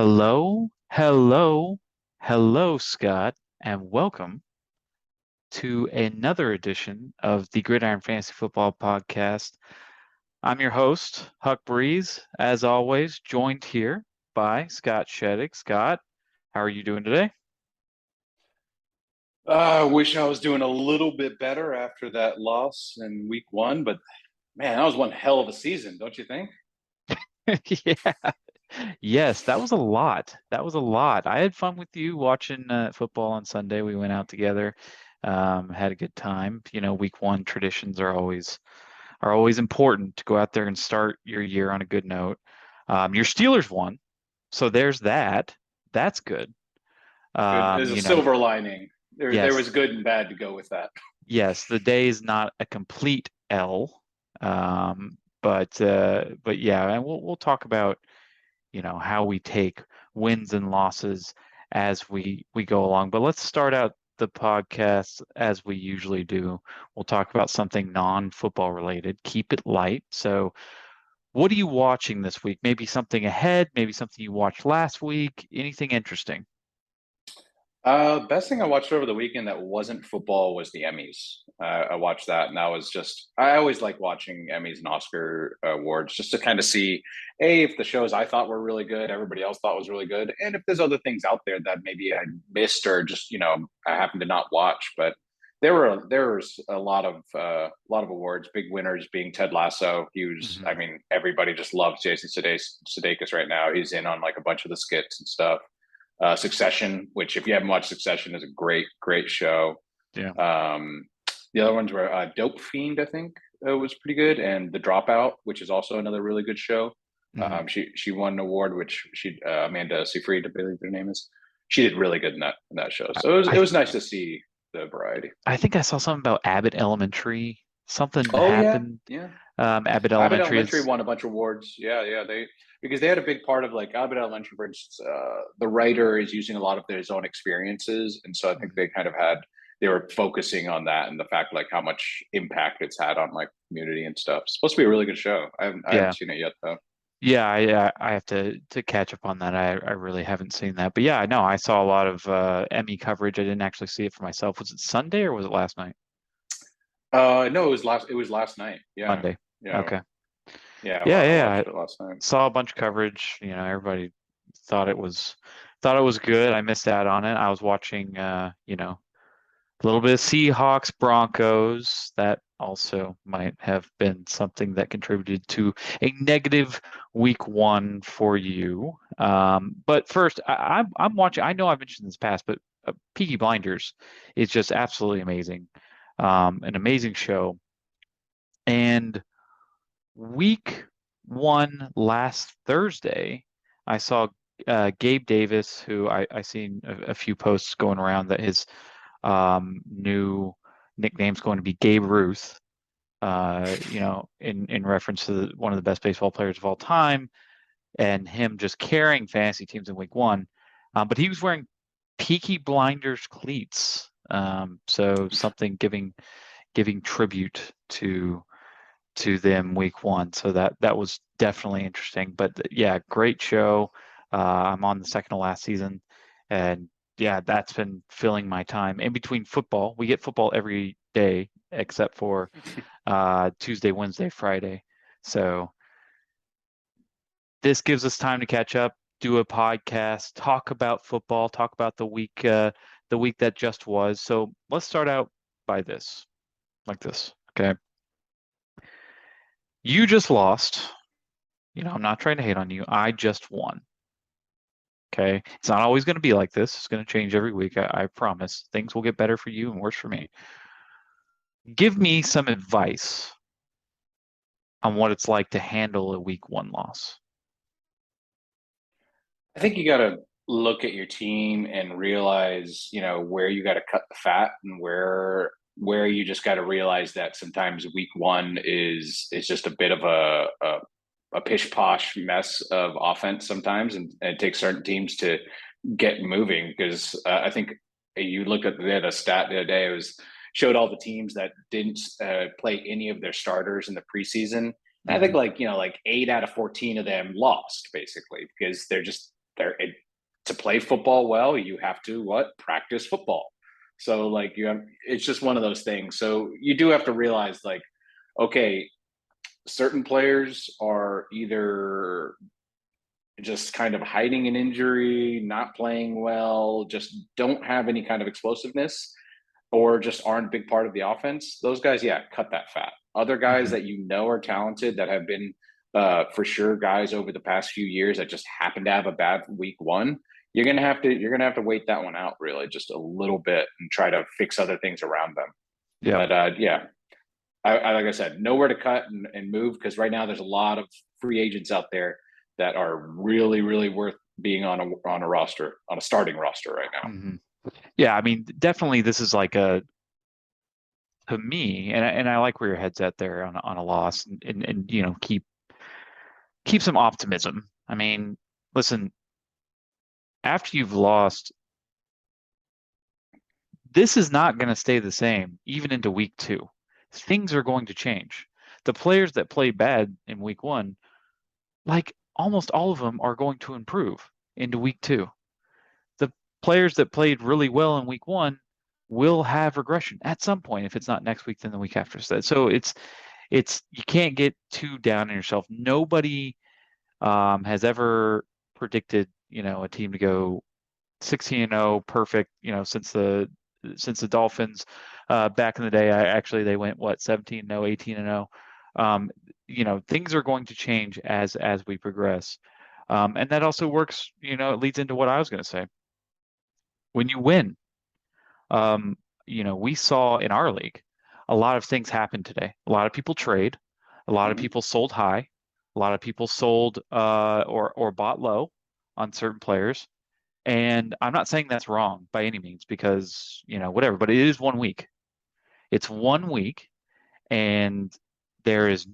Hello, hello, hello, Scott, and welcome to another edition of the Gridiron Fantasy Football Podcast. I'm your host, Huck Breeze, as always, joined here by Scott Sheddick. Scott, how are you doing today? I wish I was doing a little bit better after that loss in week one, but man, that was one hell of a season, don't you think? Yeah. Yes, that was a lot. That was a lot. I had fun with you watching football on Sunday. We went out together, had a good time. You know, week one traditions are always important to go out there and start your year on a good note. Your Steelers won, so there's that. That's good. Good. There's a You know, silver lining. There yes, was good and bad to go with that. yes, the day is not a complete L. But yeah, and we'll talk about, how we take wins and losses as we go along. But let's start out the podcast as we usually do. We'll talk about something non-football related. Keep it light. So, what are you watching this week? Maybe something ahead, maybe something you watched last week. Anything interesting? Best thing I watched over the weekend that wasn't football was the Emmys. I watched that, and that was just. I always like watching Emmys and Oscar awards just to kind of see, if the shows I thought were really good, everybody else thought was really good, and if there's other things out there that maybe I missed or just I happened to not watch. But there was a lot of awards. Big winners being Ted Lasso. He was. I Hmm. mean, everybody just loves Jason Sudeikis right now. He's in on like a bunch of the skits and stuff. Succession, which if you haven't watched Succession, is a great show. Yeah. Um, the other ones were Dope Fiend, I think, was pretty good, and The Dropout, which is also another really good show. Hmm. She won an award, which she Amanda Seyfried, I believe her name is. She did really good in that show. So it was I it was nice to see the variety. I think I saw something about Abbott Elementary. Something Oh yeah, happened. yeah. Abbott Abbott Elementary Elementary is. won a bunch of awards. Yeah, yeah. They because they had a big part of like Abbott Elementary, for instance. The writer is using a lot of his own experiences, and so I think Mhm. they kind of had they were focusing on that and the fact like how much impact it's had on like community and stuff. It's supposed to be a really good show. I haven't Yeah. seen it yet though. Yeah, I have to catch up on that. I really haven't seen that. But yeah, I know I saw a lot of Emmy coverage. I didn't actually see it for myself. Was it Sunday or was it last night? No, it was last night. Yeah, Monday. yeah, Okay. yeah. Yeah, I yeah. I watched it last night. saw a bunch of coverage. Everybody thought it was thought it was good. I missed out on it. I was watching a little bit of Seahawks, Broncos. That also might have been something that contributed to a negative week one for you. But first, I'm watching. I know I've mentioned this past, but Peaky Blinders is just absolutely amazing. An amazing show. And week one last Thursday, I saw Gabe Davis, who I seen a few posts going around that his new nickname's going to be Gabe Ruth, in reference to one of the best baseball players of all time, and him just carrying fantasy teams in week one. But he was wearing Peaky Blinders cleats, so something giving tribute to them week one. So that was definitely interesting. But yeah, great show. I'm on the second to last season, and yeah, that's been filling my time in between football. We get football every day except for Tuesday, Wednesday, Friday. So this gives us time to catch up, do a podcast, talk about football, talk about the week that just was. So let's start out by this, like this. Okay. You just lost. I'm not trying to hate on you. I just won. Okay. It's not always going to be like this. It's going to change every week. I promise. Things will get better for you and worse for me. Give me some advice on what it's like to handle a week one loss. I think you got to look at your team and realize, where you got to cut the fat and where you just got to realize that sometimes week one is just a bit of a pish posh mess of offense sometimes, and it takes certain teams to get moving because I think you looked at the stat the other day. It was showed all the teams that didn't play any of their starters in the preseason. And I think Hmm. like 8 out of 14 of them lost basically because they're just to play football well, you have to practice football. So like it's just one of those things. So you do have to realize like, okay, certain players are either just kind of hiding an injury, not playing well, just don't have any kind of explosiveness, or just aren't a big part of the offense. Those guys, yeah, cut that fat. Other guys that are talented, that have been for sure guys over the past few years that just happen to have a bad week one, you're gonna have to wait that one out really just a little bit and try to fix other things around them. Yeah. But yeah, I like I said, nowhere to cut and move, because right now there's a lot of free agents out there that are really, really worth being on a roster, on a starting roster right now. Yeah, I mean, definitely this is like to me, and I like where your head's at there on a loss, and you know, keep some optimism. I mean, listen, after you've lost, this is not going to stay the same even into week 2. Things are going to change. The players that play bad in week 1, like almost all of them, are going to improve into week 2. The players that played really well in week 1 will have regression at some point. If it's not next week, then the week after. So it's you can't get too down on yourself. Nobody has ever predicted, you know, a team to go 16-0 perfect, you know, since the Dolphins back in the day. They went 17-0, 18-0. You know, things are going to change as we progress. And that also works, you know, it leads into what I was going to say. When you win, you know, we saw in our league a lot of things happen today. A lot of people trade, a lot of people sold high, a lot of people sold or bought low on certain players. And I'm not saying that's wrong by any means, because, you know, whatever, but it is 1 week. It's 1 week, and there is,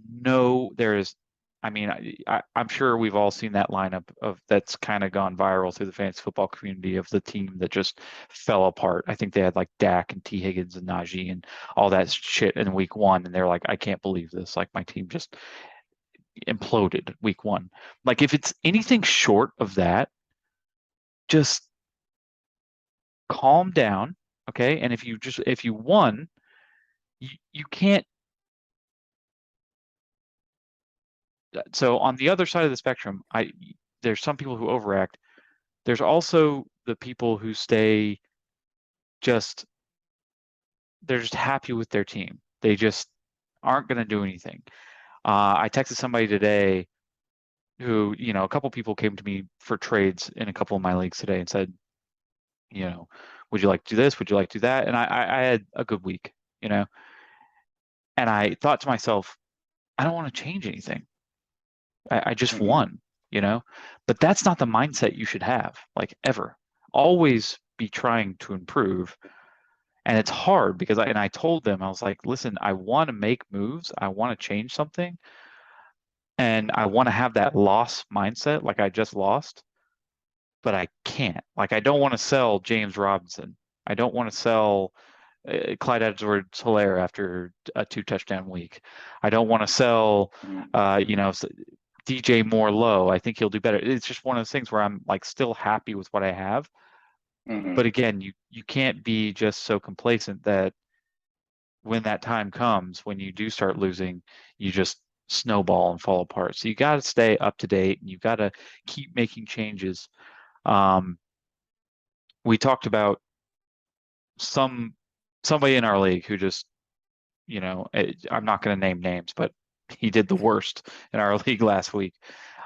I mean, I'm sure we've all seen that lineup of that's kind of gone viral through the fantasy football community of the team that just fell apart. I think they had like Dak and T. Higgins and Najee and all that shit in week 1, and they're like, I can't believe this. Like, my team just imploded week 1. Like, if it's anything short of that, just calm down, okay? And if you won, you can't. So on the other side of the spectrum, there's some people who overact. There's also the people who stay just, they're just happy with their team. They just aren't going to do anything. I texted somebody today who, you know, a couple people came to me for trades in a couple of my leagues today and said, you know, would you like to do this? Would you like to do that? And I had a good week, you know, and I thought to myself, I don't want to change anything. I just won, you know, but that's not the mindset you should have, like, ever. Always be trying to improve. And it's hard because I told them, I was like, listen, I want to make moves. I want to change something. And I want to have that loss mindset, like I just lost, but I can't. Like, I don't want to sell James Robinson. I don't want to sell Clyde Edwards-Helaire after a 2-touchdown week. I don't want to sell, you know, DJ Moore low. I think he'll do better. It's just one of those things where I'm like still happy with what I have. But again, you can't be just so complacent that when that time comes, when you do start losing, you just snowball and fall apart. So you got to stay up to date, and you got to keep making changes. We talked about somebody in our league who just, you know, I'm not going to name names, but he did the worst in our league last week.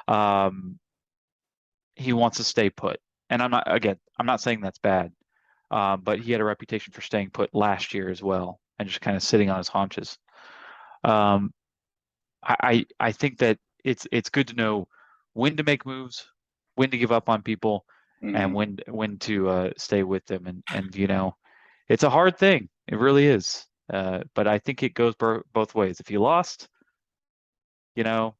He wants to stay put. And I'm not saying that's bad, but he had a reputation for staying put last year as well, and just kind of sitting on his haunches. I think that it's good to know when to make moves, when to give up on people, and when to stay with them. And you know, it's a hard thing. It really is. But I think it goes both ways. If you lost, you know,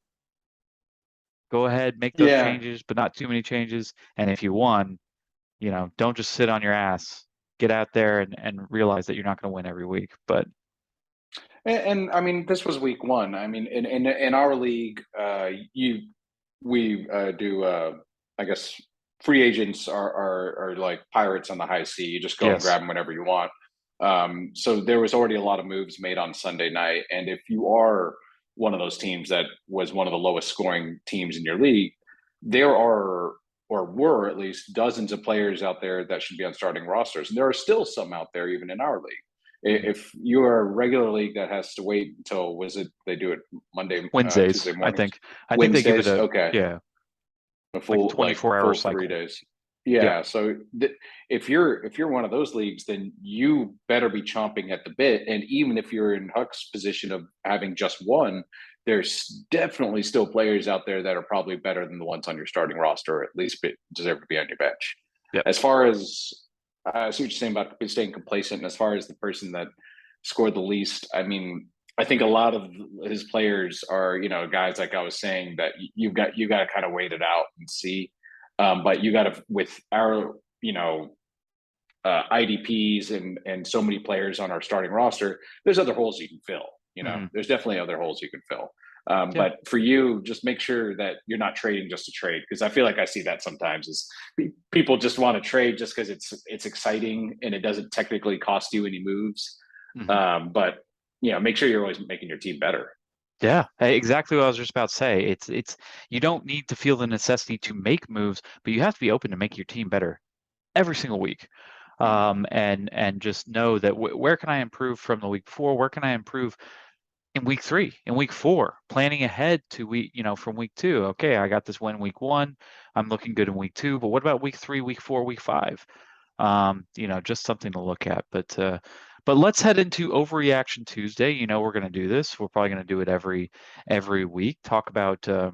go ahead, make those changes, but not too many changes. And if you won, you know, don't just sit on your ass. Get out there and realize that you're not going to win every week. But I mean, this was week 1. I mean, in our league, we do I guess free agents are like pirates on the high sea. You just go and Yes. grab them whenever you want. So there was already a lot of moves made on Sunday night, and if you are one of those teams that was one of the lowest scoring teams in your league, there are or were at least dozens of players out there that should be on starting rosters, and there are still some out there even in our league. Mhm. If you are a regular league that has to wait until was it they do it Monday, Wednesdays, Tuesday I mornings, think. I think they give it Wednesdays, a, okay, yeah, a like a full like 24-hour full three cycle. days. Yep. Yeah, so if you're one of those leagues, then you better be chomping at the bit. And even if you're in Huck's position of having just one, there's definitely still players out there that are probably better than the ones on your starting roster, or at least deserve to be on your bench. Yep. As far as I see what you're saying about staying complacent, and as far as the person that scored the least, I mean, I think a lot of his players are, guys like I was saying that you got to kind of wait it out and see. But you got to with our, IDPs and so many players on our starting roster, there's other holes you can fill. Mhm. There's definitely other holes you can fill. Yeah. But for you, just make sure that you're not trading just to trade, because I feel like I see that sometimes is people just want to trade just because it's exciting and it doesn't technically cost you any moves. Mhm. But make sure you're always making your team better. Yeah, hey, exactly what I was just about to say. It's you don't need to feel the necessity to make moves, but you have to be open to make your team better every single week. And just know that where can I improve from the week before? Where can I improve in week 3, in week 4? Planning ahead to from week 2. Okay, I got this win week 1. I'm looking good in week 2, but what about week 3, week 4, week 5? Just something to look at. But let's head into Overreaction Tuesday. We're going to do this. We're probably going to do it every week. Talk about the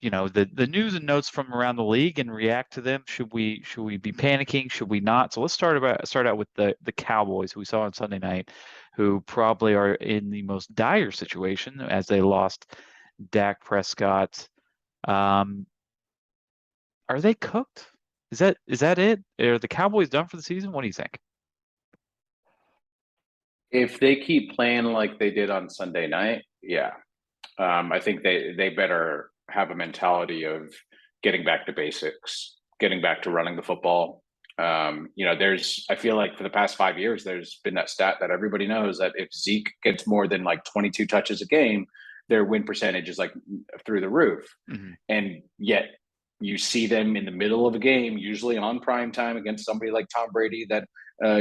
news and notes from around the league and react to them. Should we be panicking? Should we not? So let's start out with the Cowboys, who we saw on Sunday night, who probably are in the most dire situation as they lost Dak Prescott. Um, are they cooked? Is that it? Are the Cowboys done for the season? What do you think? If they keep playing like they did on Sunday night, yeah, I think they better have a mentality of getting back to basics, getting back to running the football. There's I feel like for the past 5 years, there's been that stat that everybody knows that if Zeke gets more than like 22 touches a game, their win percentage is like through the roof. Hmm. And yet you see them in the middle of a game, usually on prime time against somebody like Tom Brady that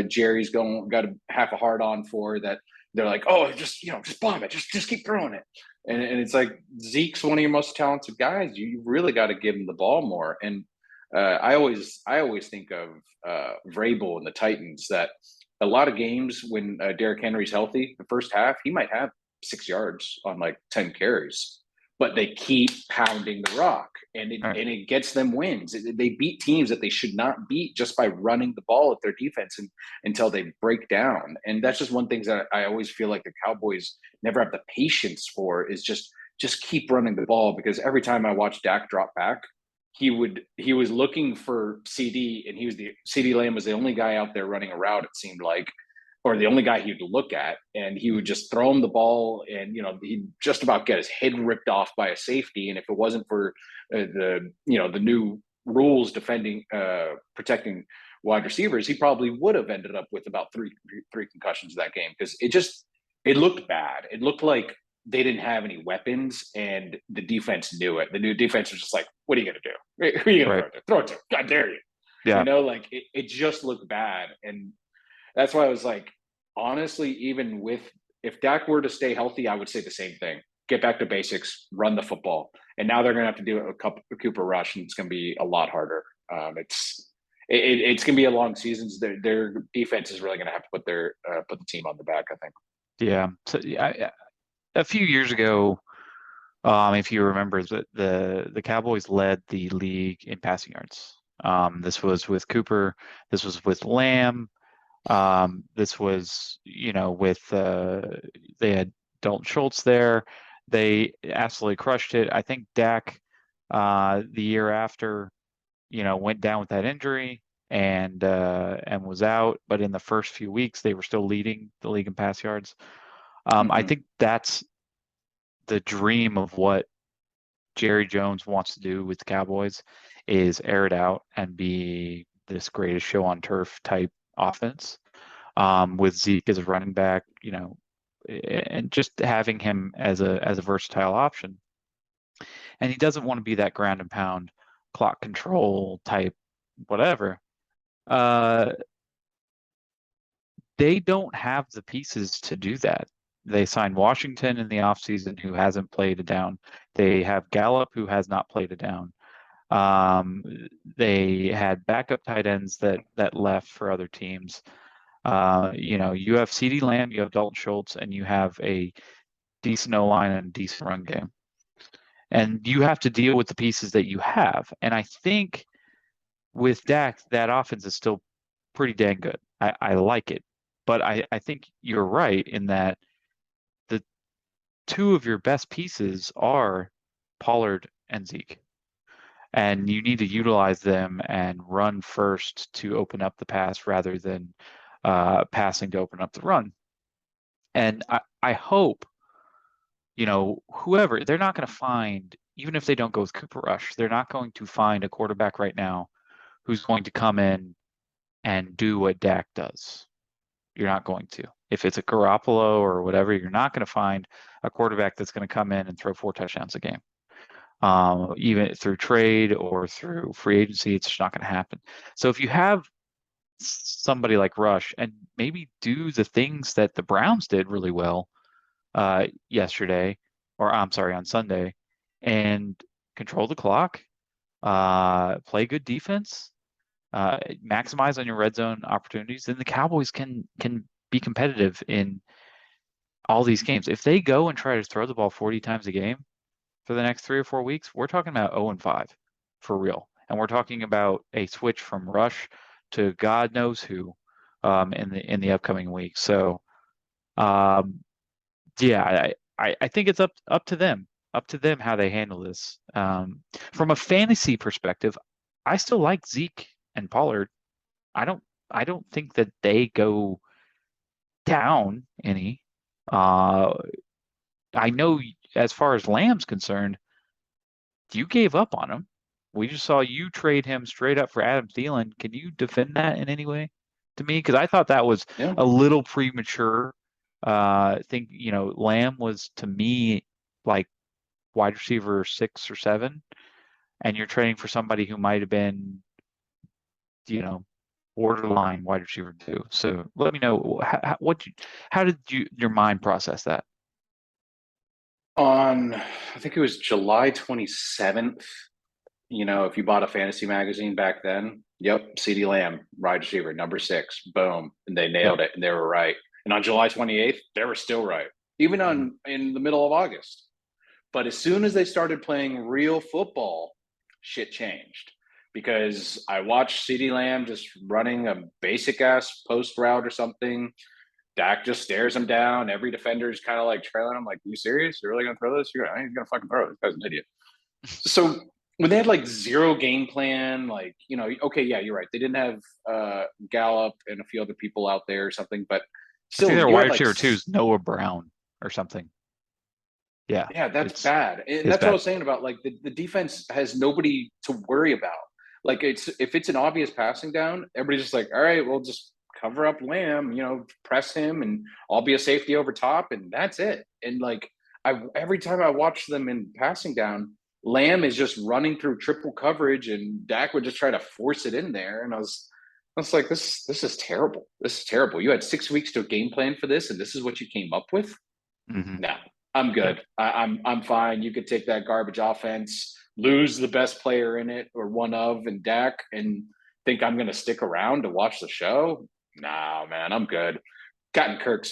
Jerry's got a half a hard on for, that they're like, oh, just bomb it, just keep throwing it. And it's like Zeke's one of your most talented guys. You really got to give him the ball more. And I always think of Vrabel and the Titans, that a lot of games when Derrick Henry's healthy, the first half he might have 6 yards on like 10 carries, but they keep pounding the rock, and it All right. and it gets them wins. They beat teams that they should not beat just by running the ball at their defense until they break down. And that's just one thing that I always feel like the Cowboys never have the patience for, is just keep running the ball, because every time I watch Dak drop back, he was looking for CD, and the CD Lamb was the only guy out there running a route, it seemed like, or the only guy he'd look at, and he would Mhm. just throw him the ball, and he'd just about get his head ripped off by a safety. And if it wasn't for the new rules protecting wide receivers, he probably would have ended up with about three concussions that game, because it looked bad. It looked like they didn't have any weapons, and the defense knew it. The new defense was just like, "What are you going to do? Who are you going to Right. throw it to? Throw it to? God dare you!" Yeah. Like it just looked bad. And that's why I was like, honestly, even with if Dak were to stay healthy, I would say the same thing. Get back to basics, run the football. And now they're going to have to do a Cooper Rush, and it's going to be a lot harder. It's going to be a long season. Their defense is really going to have to put the team on the back, I think. Yeah. So yeah, a few years ago, if you remember, the Cowboys led the league in passing yards. This was with Cooper. This was with Lamb. This was, with they had Dalton Schultz there. They absolutely crushed it. I think Dak, the year after, went down with that injury and was out. But in the first few weeks, they were still leading the league in pass yards. I Mm-hmm. think that's the dream of what Jerry Jones wants to do with the Cowboys is air it out and be this greatest show on turf type offense, with Zeke as a running back, and just having him as a versatile option. And he doesn't want to be that ground and pound clock control type, whatever. Uh, they don't have the pieces to do that. They signed Washington in the offseason, who hasn't played a down. They have Gallup, who has not played a down. Um, they had backup tight ends that left for other teams. You have CeeDee Lamb, you have Dalton Schultz, and you have a decent O-line and a decent run game. And you have to deal with the pieces that you have. And I think with Dak, that offense is still pretty dang good. I like it. But I think you're right in that the two of your best pieces are Pollard and Zeke. And you need to utilize them and run first to open up the pass rather than passing to open up the run. And I hope, whoever, they're not going to find, even if they don't go with Cooper Rush, they're not going to find a quarterback right now who's going to come in and do what Dak does. You're not going to. If it's a Garoppolo or whatever, you're not going to find a quarterback that's going to come in and throw 4 touchdowns a game. Even through trade or through free agency, it's just not going to happen. So if you have somebody like Rush and maybe do the things that the Browns did really well yesterday, or I'm sorry, on Sunday, and control the clock, play good defense, maximize on your red zone opportunities, then the Cowboys can be competitive in all these games. If they go and try to throw the ball 40 times a game for the next 3 or 4 weeks, we're talking about 0-5 for real. And we're talking about a switch from Rush to God knows who in the upcoming weeks. So yeah, I think it's up to them how they handle this. From a fantasy perspective, I still like Zeke and Pollard. I don't think that they go down any. I know as far as Lamb's concerned, you gave up on him. We just saw you trade him straight up for Adam Thielen. Can you defend that in any way to me? Because I thought that was a little premature. I think, Lamb was, to me, like wide receiver 6 or 7, and you're trading for somebody who might have been, borderline wide receiver 2. So let me know how did your mind process that? On, I think it was July 27th. If you bought a fantasy magazine back then, yep, CeeDee Lamb, wide receiver, number 6, boom, and they nailed it, and they were right. And on July 28th, they were still right, even in the middle of August. But as soon as they started playing real football, shit changed. Because I watched CeeDee Lamb just running a basic-ass post route or something. Dak just stares him down. Every defender is kind of like trailing him, like, you serious? You're really going to throw this? He's going to fucking throw it. This guy's an idiot. So when they had like zero game plan, like, okay, yeah, you're right. They didn't have Gallup and a few other people out there or something, but still, I think their wide receiver 2 is Noah Brown or something. Yeah. Yeah, that's bad. And that's what I was saying about, like, the defense has nobody to worry about. Like, if it's an obvious passing down, everybody's just like, all right, we'll just cover up Lamb, press him, and I'll be a safety over top, and that's it. And like, every time I watch them in passing down, Lamb is just running through triple coverage, and Dak would just try to force it in there. And I was like, this is terrible. This is terrible. You had 6 weeks to game plan for this, and this is what you came up with? Mm-hmm. No, I'm good. I'm fine. You could take that garbage offense, lose the best player in it or one of, and Dak, and think I'm going to stick around to watch the show? Nah, man, I'm good. Captain Kirk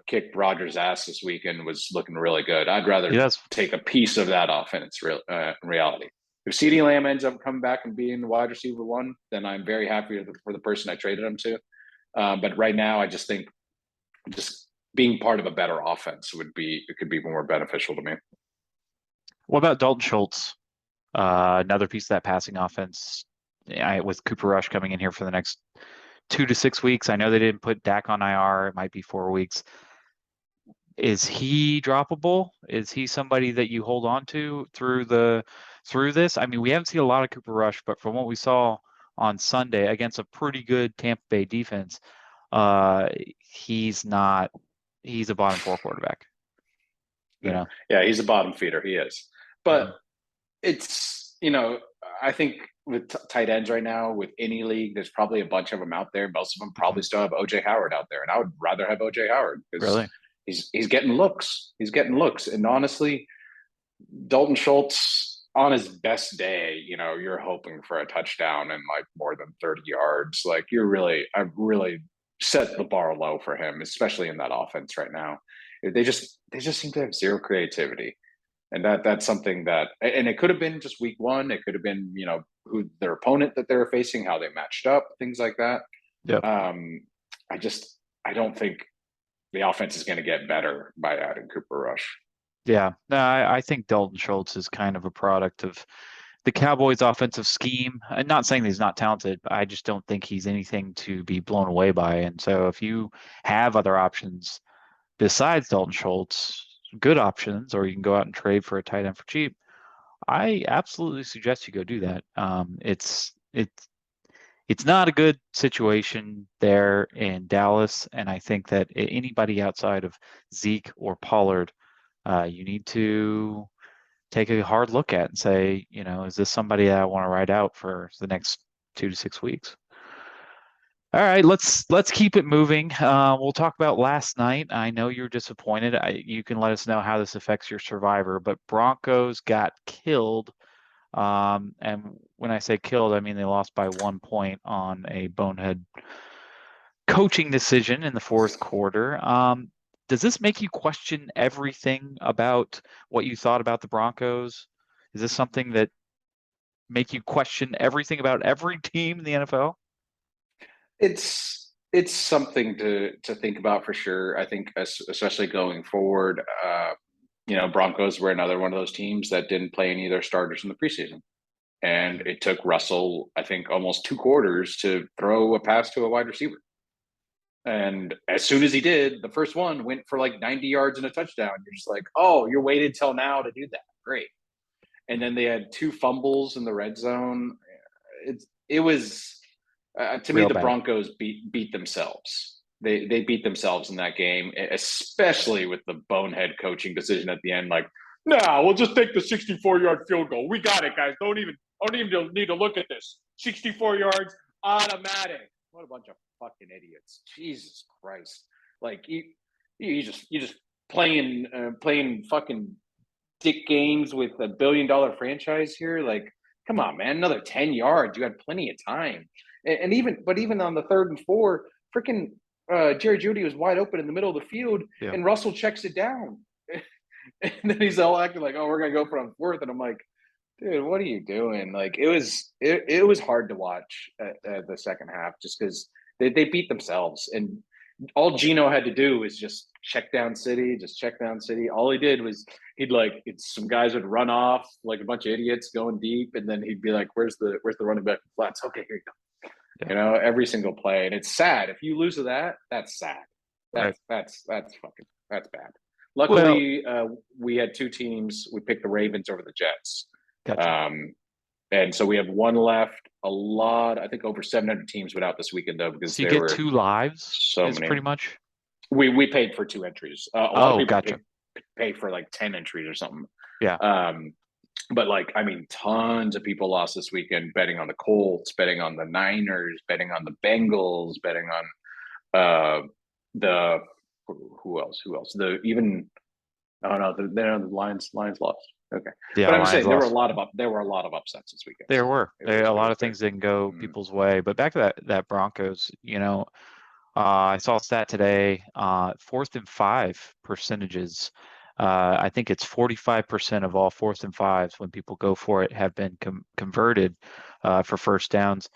kicked Rodgers' ass this weekend, was looking really good. I'd rather take a piece of that offense in reality. If CeeDee Lamb ends up coming back and being the wide receiver 1, then I'm very happy for the person I traded him to. But right now, I just think just being part of a better offense could be more beneficial to me. What about Dalton Schultz? Another piece of that passing offense, with Cooper Rush coming in here for the next 2 to 6 weeks. I know they didn't put Dak on IR. It might be 4 weeks. Is he droppable? Is he somebody that you hold on to through this? I mean, we haven't seen a lot of Cooper Rush, but from what we saw on Sunday against a pretty good Tampa Bay defense, uh, he's not. He's a bottom four quarterback. You Yeah, know. yeah, he's a bottom feeder. He is, but Mhm. it's I think with tight ends right now with any league, there's probably a bunch of them out there. Most of them probably Mhm. still have OJ Howard out there, and I would rather have OJ Howard because Really? he's getting looks. He's getting looks, and honestly, Dalton Schultz on his best day, you're hoping for a touchdown and like more than 30 yards. Like I've really set the bar low for him, especially in that offense right now. They just seem to have zero creativity. And that's something that, and it could have been just week one. It could have been, who their opponent that they were facing, how they matched up, things like that. Yep. Um, I don't think the offense is going to get better by adding Cooper Rush. Yeah. No, I think Dalton Schultz is kind of a product of the Cowboys' offensive scheme. I'm not saying that he's not talented, but I just don't think he's anything to be blown away by. And so if you have other options besides Dalton Schultz, good options, or you can go out and trade for a tight end for cheap, I absolutely suggest you go do that. It's not a good situation there in Dallas, and I think that anybody outside of Zeke or Pollard, you need to take a hard look at and say, is this somebody that I want to ride out for the next 2 to 6 weeks? All right, let's keep it moving. We'll talk about last night. I know you're disappointed. You can let us know how this affects your survivor, but Broncos got killed. And when I say killed, I mean they lost by 1 point on a bonehead coaching decision in the fourth quarter. Does this make you question everything about what you thought about the Broncos? Is this something that make you question everything about every team in the NFL? It's something to think about for sure. I think especially going forward, Broncos were another one of those teams that didn't play any of their starters in the preseason. And it took Russell, I think, almost 2 quarters to throw a pass to a wide receiver. And as soon as he did, the first one went for like 90 yards and a touchdown. You're just like, oh, you're waited till now to do that. Great. And then they had 2 fumbles in the red zone. It was to me Real the bad. Broncos beat themselves. They beat themselves in that game, especially with the bonehead coaching decision at the end. Like, no, we'll just take the 64-yard field goal. We got it, guys. Don't even need to look at this. 64 yards, automatic. What a bunch of fucking idiots! Jesus Christ! Like you just playing fucking dick games with $1 billion franchise here. Like, come on, man, another 10 yards. You had plenty of time. And even on the 3rd and 4, freaking Jerry Jeudy was wide open in the middle of the field, Yeah. and Russell checks it down. And then he's all acting like, "Oh, we're gonna go for it on 4th," and I'm like, "Dude, what are you doing?" Like, it was hard to watch at the second half just because they beat themselves, and all Gino had to do was just check down City, just check down City. All he did was some guys would run off like a bunch of idiots going deep, and then he'd be like, "Where's the running back flats?" Okay, here you go. Yeah. Every single play, and it's sad if you lose to that. That's sad. Right. That's bad. Well, Luckily, we had 2 teams. We picked the Ravens over the Jets, gotcha. um, and so we have one left. I think over 700 teams went out this weekend though because So you there get were two lives so is many. pretty much. We paid for 2 entries. A lot of Oh, people gotcha. pay for like 10 entries or something. Yeah. But like, I mean, tons of people lost this weekend betting on the Colts, betting on the Niners, betting on the Bengals, betting on the who else? The even oh no, the Lions lost. Okay, Yeah, but I'm Lions saying there were a lost. lot of upsets this weekend. There So were. it There was a it lot was of big. things didn't go Mm. people's way. But back to that Broncos, I saw a stat today, 4th and 5 percentages. I think it's 45% of all 4th and 5s when people go for it have been converted for first downs,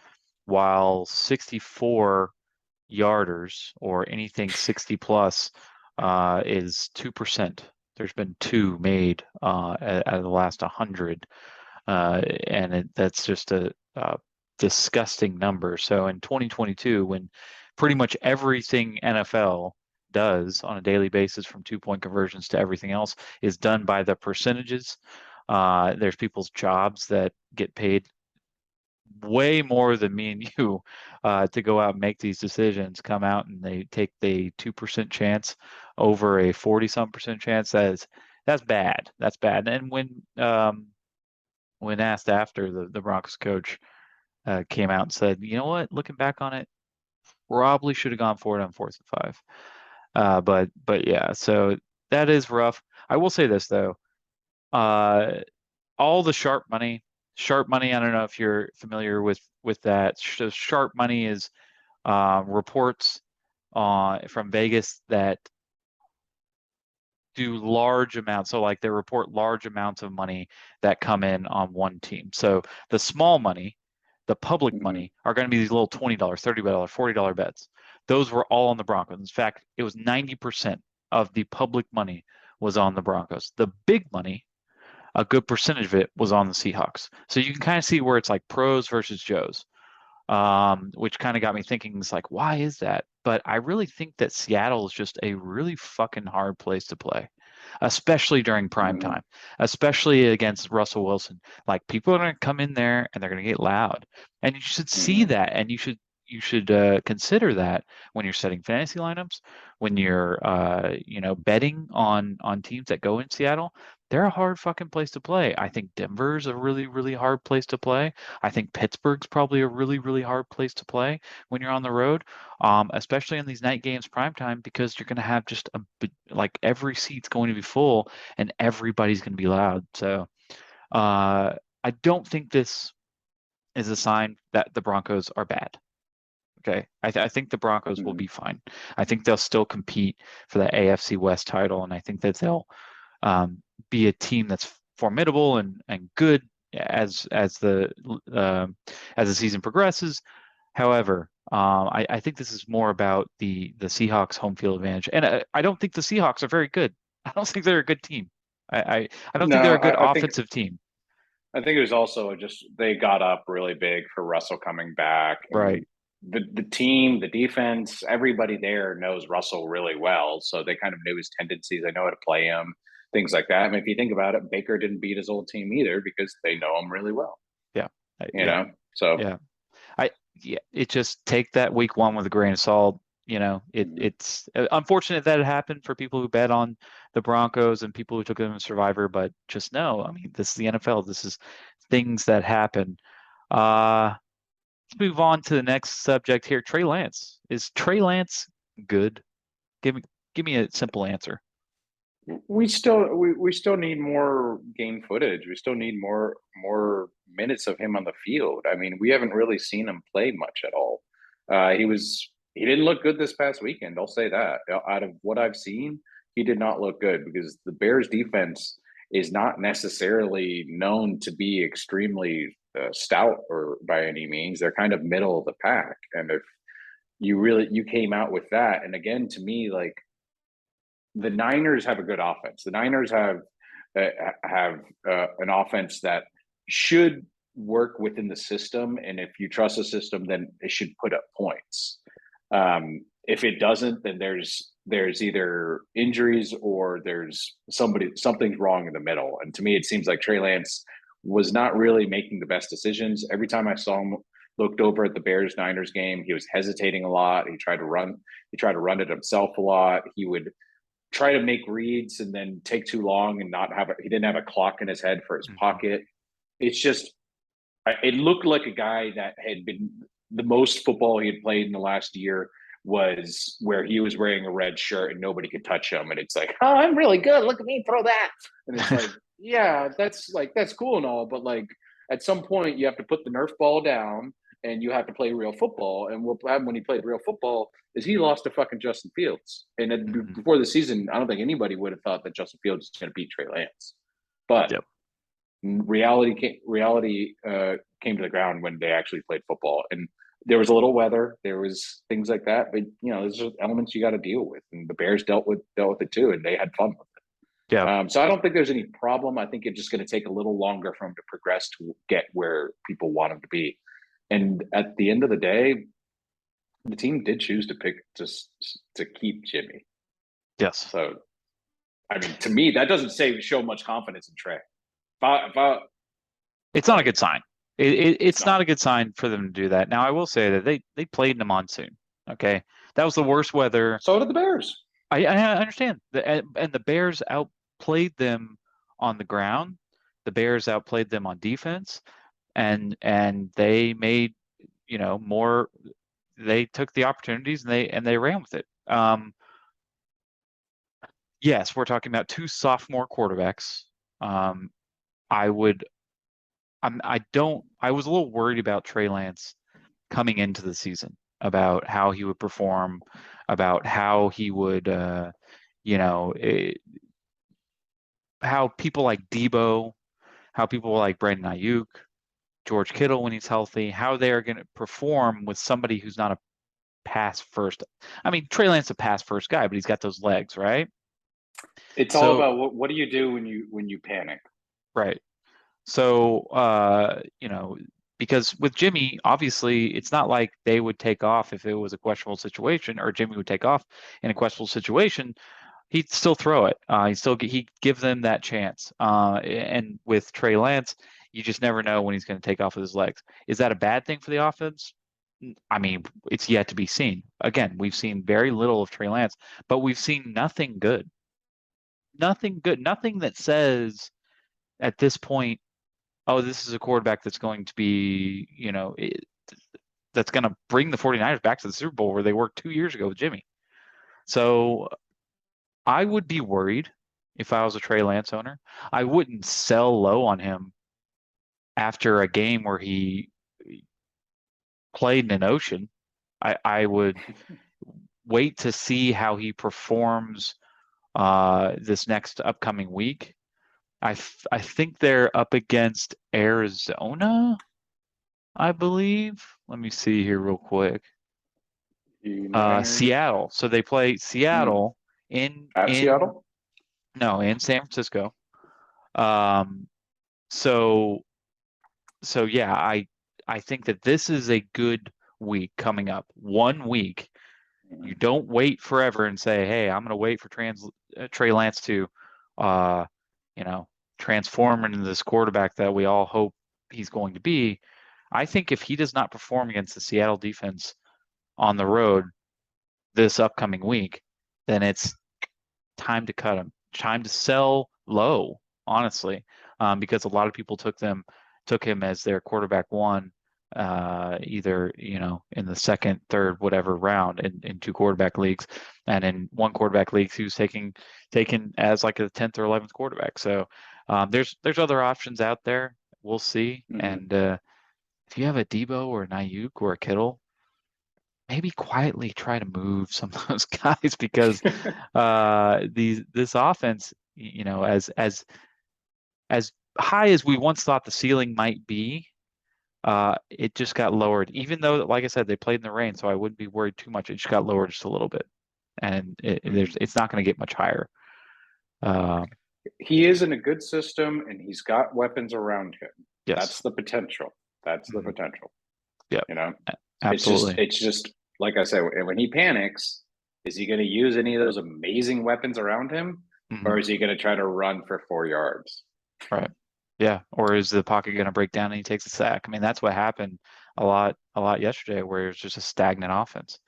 while 64 yarders or anything 60 plus is 2%. There's been 2 made out of the last 100, and that's just a disgusting number. So in 2022, when pretty much everything NFL does on a daily basis, from 2-point conversions to everything else, is done by the percentages. There's people's jobs that get paid way more than me and you to go out and make these decisions, come out and they take the 2% chance over a 40-some% chance. That's bad. That's bad. And when asked after, the Broncos coach came out and said, you know what, looking back on it, probably should have gone for it on 4th and 5. But yeah, so that is rough. I will say this though, all the sharp money. Sharp money, I don't know if you're familiar with that. Sharp money is reports from Vegas that do large amounts. So like they report large amounts of money that come in on one team. So the small money, the public money, are going to be these little $20, $30, $40 bets. Those were all on the Broncos. In fact, it was 90% of the public money was on the Broncos. The big money, a good percentage of it, was on the Seahawks. So you can kind of see where it's like pros versus Joes, which kind of got me thinking, it's like, why is that? But I really think that Seattle is just a really fucking hard place to play, especially during prime time, especially against Russell Wilson. Like, people are going to come in there and they're going to get loud, and you should see that, and you should consider that when you're setting fantasy lineups, when you're betting on teams that go in Seattle. They're a hard fucking place to play. I think Denver's a really, really hard place to play. I think Pittsburgh's probably a really, really hard place to play when you're on the road, especially in these night games primetime, because you're going to have just like every seat's going to be full and everybody's going to be loud. So I don't think this is a sign that the Broncos are bad. Okay, I think the Broncos will be fine. I think they'll still compete for the AFC West title, and I think that they'll be a team that's formidable and good as the season progresses. However, I think this is more about the Seahawks' home field advantage, and I don't think the Seahawks are very good. I don't think they're a good team. I don't think they're a good offensive team. I think it was also just they got up really big for Russell coming back. Right. The team, the defense, everybody there knows Russell really well, so they kind of knew his tendencies. They know how to play him, things like that. I mean, if you think about it, Baker didn't beat his old team either because they know him really well. Yeah. You know, so yeah, it just take that week one with a grain of salt. It's unfortunate that it happened for people who bet on the Broncos and people who took them in Survivor, but just know, I mean, this is the NFL. This is things that happen. Let's move on to the next subject here. Trey Lance. Is Trey Lance good? Give me a simple answer. We still need more game footage. We still need more minutes of him on the field. I mean, we haven't really seen him play much at all. He didn't look good this past weekend. I'll say that. Out of what I've seen, he did not look good because the Bears defense is not necessarily known to be extremely stout or by any means. They're kind of middle of the pack. And if you came out with that, and again, to me, like, the Niners have a good offense. The Niners have an offense that should work within the system, and if you trust the system, then it should put up points. If it doesn't, then there's either injuries or there's something's wrong in the middle. And to me, it seems like Trey Lance was not really making the best decisions. Every time I saw him, looked over at the Bears-Niners game, he was hesitating a lot. He tried to run it himself a lot. He would try to make reads and then take too long and he didn't have a clock in his head for his pocket. It's just, it looked like a guy that had been, the most football he had played in the last year was where he was wearing a red shirt and nobody could touch him. And it's like, oh, I'm really good. Look at me throw that. And it's like, yeah, that's cool and all. But like, at some point you have to put the Nerf ball down and you have to play real football. And what happened when he played real football is he lost to fucking Justin Fields. And before the season, I don't think anybody would have thought that Justin Fields was going to beat Trey Lance. But reality came to the ground when they actually played football. And there was a little weather, there was things like that. But there's just elements you got to deal with. And the Bears dealt with it too, and they had fun with it. Yeah. So I don't think there's any problem. I think it's just going to take a little longer for him to progress to get where people want him to be. And at the end of the day, the team did choose to pick to keep Jimmy. Yes. So, I mean, to me, that doesn't show much confidence in Trey. It's not a good sign. It's not not. a good sign for them to do that. Now, I will say that they played in the monsoon. Okay, that was the worst weather. So did the Bears. I understand. And the Bears outplayed them on the ground. The Bears outplayed them on defense, and they made, more. They took the opportunities and they ran with it. Yes, we're talking about two sophomore quarterbacks. Um, I would. I was a little worried about Trey Lance coming into the season, about how he would perform, about how he would, you know, eh, how people like Debo, how people like Brandon Ayuk, George Kittle when he's healthy, how they are going to perform with somebody who's not a pass first. I mean, Trey Lance is a pass first guy, but he's got those legs, right? It's all So, about what do you do when you panic. right. So, because with Jimmy, obviously, it's not like they would take off if it was a questionable situation, or Jimmy would take off in a questionable situation. He'd still throw it. He'd give them that chance. And with Trey Lance, you just never know when he's going to take off with his legs. Is that a bad thing for the offense? I mean, it's yet to be seen. Again, we've seen very little of Trey Lance, but we've seen nothing good. Nothing good. Nothing that says at this point, oh, this is a quarterback that's going to be, that's going to bring the 49ers back to the Super Bowl where they were 2 years ago with Jimmy. So I would be worried if I was a Trey Lance owner. I wouldn't sell low on him after a game where he played in an ocean. I would wait to see how he performs this next upcoming week. I think they're up against Arizona, I believe. Let me see here real quick. Seattle. So they play Seattle At Seattle. in San Francisco. Um, so yeah, I think that this is a good week coming up. 1 week. You don't wait forever and say, "Hey, I'm going to wait for Trey Lance to, uh, transform into this quarterback that we all hope he's going to be." I think if he does not perform against the Seattle defense on the road this upcoming week, then it's time to cut him. Time to sell low, honestly, because a lot of people took him as their quarterback one, either in the second, third, whatever round in two quarterback leagues, and in one quarterback league he was taken as like a 10th or 11th quarterback. So there's other options out there. We'll see. And if you have a Debo or an Ayuk or a Kittle, maybe quietly try to move some of those guys because this offense, as high as we once thought the ceiling might be, it just got lowered. Even though, like I said, they played in the rain, so I wouldn't be worried too much. It just got lowered just a little bit, and it's not going to get much higher. He is in a good system, and he's got weapons around him. Yes. That's the potential. That's the potential. Yeah, absolutely. It's just like I said, when he panics, is he going to use any of those amazing weapons around him, or is he going to try to run for 4 yards? Right. Yeah. Or is the pocket going to break down and he takes a sack? I mean, that's what happened a lot yesterday, where it's just a stagnant offense.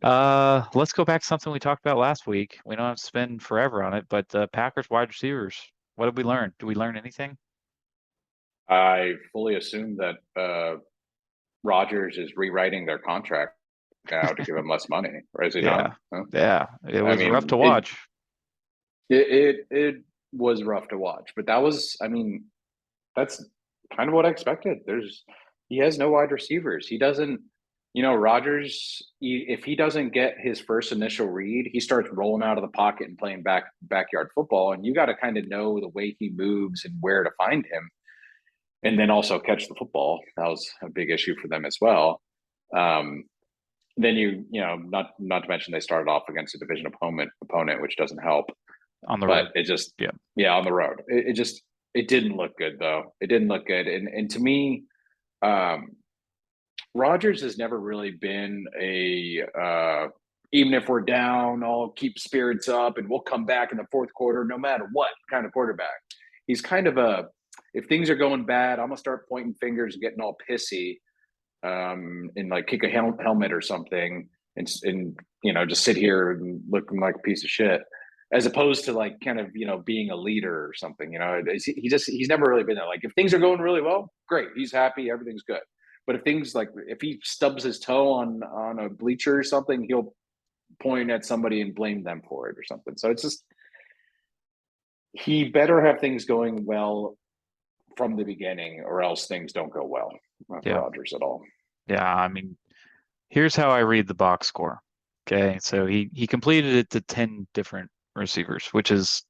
Let's go back to something we talked about last week. We don't have to spend forever on it, but the Packers wide receivers. What did we learn? Did we learn anything? I fully assume that Rodgers is rewriting their contract now to give him less money, or is he not? Huh? Yeah. It was rough to watch. It was rough to watch, but that's kind of what I expected. He has no wide receivers. He doesn't, Rodgers, if he doesn't get his first initial read, he starts rolling out of the pocket and playing backyard football. And you got to kind of know the way he moves and where to find him. And then also catch the football. That was a big issue for them as well. Then not to mention they started off against a division opponent, which doesn't help. On the road. It just on the road. It didn't look good though. It didn't look good. And to me, Rodgers has never really been a even if we're down, I'll keep spirits up and we'll come back in the fourth quarter no matter what kind of quarterback. He's kind of if things are going bad, I'm gonna start pointing fingers and getting all pissy, and like kick a helmet or something, and just sit here and looking like a piece of shit, as opposed to like kind of being a leader or something. He's never really been there. Like if things are going really well, great, he's happy, everything's good. But if he stubs his toe on a bleacher or something, he'll point at somebody and blame them for it or something. So it's just, he better have things going well from the beginning, or else things don't go well for Rodgers at all. Yeah, I mean, here's how I read the box score. Okay, so he completed it to 10 different receivers, which is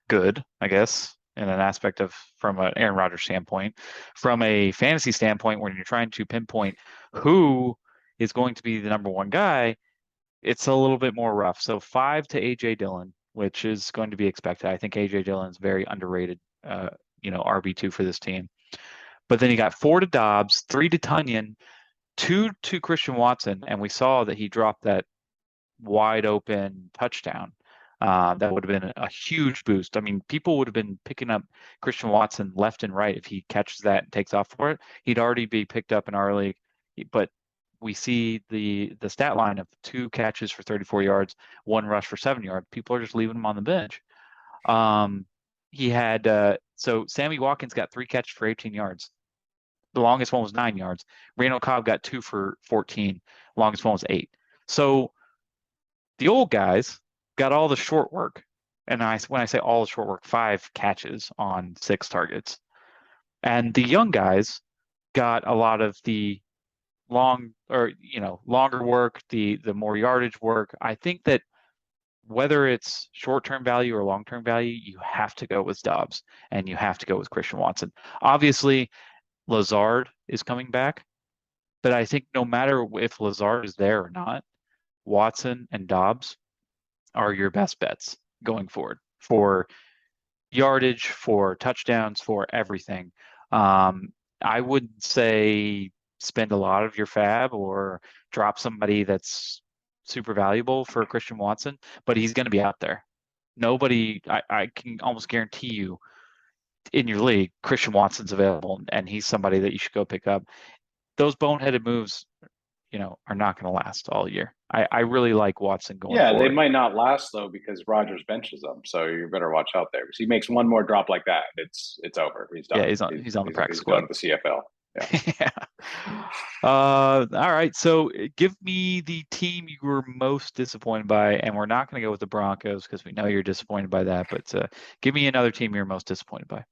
good, I guess, in an aspect of from an Aaron Rodgers standpoint. From a fantasy standpoint, when you're trying to pinpoint who is going to be the number one guy, it's a little bit more rough. So 5 to AJ Dillon, which is going to be expected. I think AJ Dillon is very underrated, RB2 for this team. But then you got 4 to Dobbs, 3 to Tunyon, 2 to Christian Watson, and we saw that he dropped that wide open touchdown. That would have been a huge boost. I mean, people would have been picking up Christian Watson left and right if he catches that and takes off for it. He'd already be picked up in our league, but we see the stat line of 2 catches for 34 yards, 1 rush for 7 yards. People are just leaving him on the bench. He had so Sammy Watkins got 3 catches for 18 yards. The longest one was 9 yards. Randall Cobb got 2 for 14. Longest one was 8. So the old guys got all the short work. And when I say all the short work, 5 catches on 6 targets. And the young guys got a lot of the longer work, the more yardage work. I think that whether it's short-term value or long-term value, you have to go with Dobbs and you have to go with Christian Watson. Obviously, Lazard is coming back, but I think no matter if Lazard is there or not, Watson and Dobbs are your best bets going forward for yardage, for touchdowns, for everything. I would say spend a lot of your fab or drop somebody that's super valuable for Christian Watson, but he's going to be out there. I can almost guarantee you in your league, Christian Watson's available, and he's somebody that you should go pick up. Those boneheaded moves, are not going to last all year. I really like Watson going forward. They might not last though, because Rodgers benches them. So you better watch out there, because he makes one more drop like that, it's over. He's done. Yeah, he's on the practice squad. Going to the CFL. Yeah. All right. So give me the team you were most disappointed by, and we're not going to go with the Broncos because we know you're disappointed by that. But give me another team you're most disappointed by.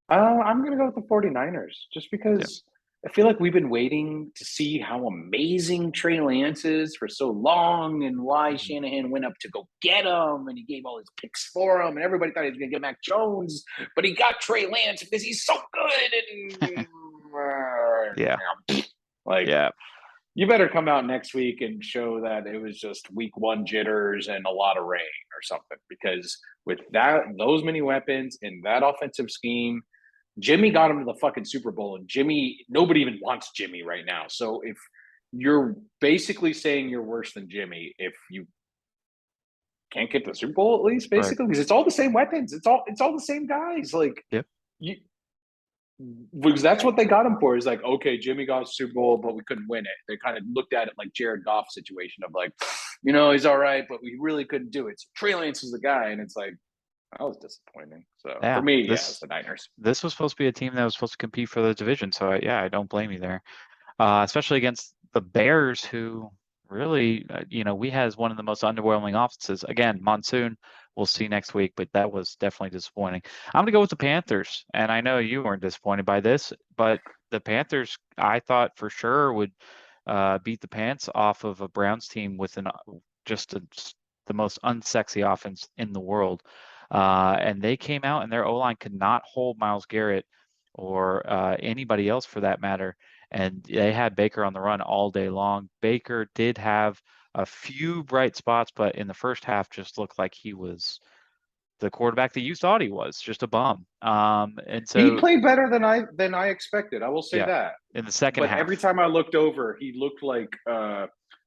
I'm going to go with the 49ers, just because I feel like we've been waiting to see how amazing Trey Lance is for so long, and why Shanahan went up to go get him, and he gave all his picks for him, and everybody thought he was going to get Mac Jones, but he got Trey Lance because he's so good. And you better come out next week and show that it was just week 1 jitters and a lot of rain or something, because with those many weapons in that offensive scheme, Jimmy got him to the fucking Super Bowl, and nobody even wants Jimmy right now. So if you're basically saying you're worse than Jimmy, if you can't get the Super Bowl at least, basically, because it's all the same weapons. It's all the same guys. Like, because that's what they got him for. Is like, okay, Jimmy got a Super Bowl, but we couldn't win it. They kind of looked at it like Jared Goff situation of like, he's all right, but we really couldn't do it. So Trey Lance is the guy, and it's like, that was disappointing. So for me, it's the Niners. This was supposed to be a team that was supposed to compete for the division. So I don't blame you there, especially against the Bears, who really, we has one of the most underwhelming offenses. Again, monsoon. We'll see next week, but that was definitely disappointing. I'm going to go with the Panthers, and I know you weren't disappointed by this, but the Panthers, I thought for sure would beat the pants off of a Browns team with the most unsexy offense in the world. And they came out, and their O-line could not hold Myles Garrett or anybody else for that matter. And they had Baker on the run all day long. Baker did have a few bright spots, but in the first half just looked like he was the quarterback that you thought he was, just a bum. And so he played better than I expected. I will say that. In the second half. Every time I looked over, he looked like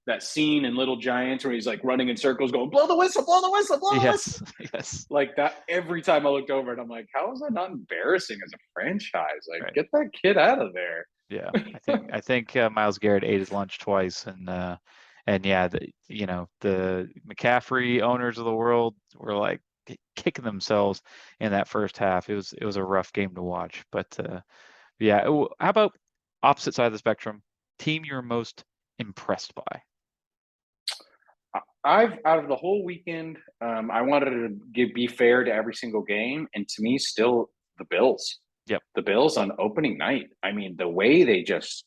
that scene in Little Giants where he's like running in circles, going, "Blow the whistle, blow the whistle, blow the whistle." Yes, yes. Like that every time I looked over, and I'm like, how is that not embarrassing as a franchise? Like, Right. get that kid out of there. Yeah. I think Myles Garrett ate his lunch twice, and yeah, the McCaffrey owners of the world were like kicking themselves in that first half. It was a rough game to watch, but yeah. How about opposite side of the spectrum? Team you're most impressed by? I've out of the whole weekend, I wanted to be fair to every single game, and to me, still the Bills. Yep. The Bills on opening night. I mean, the way they just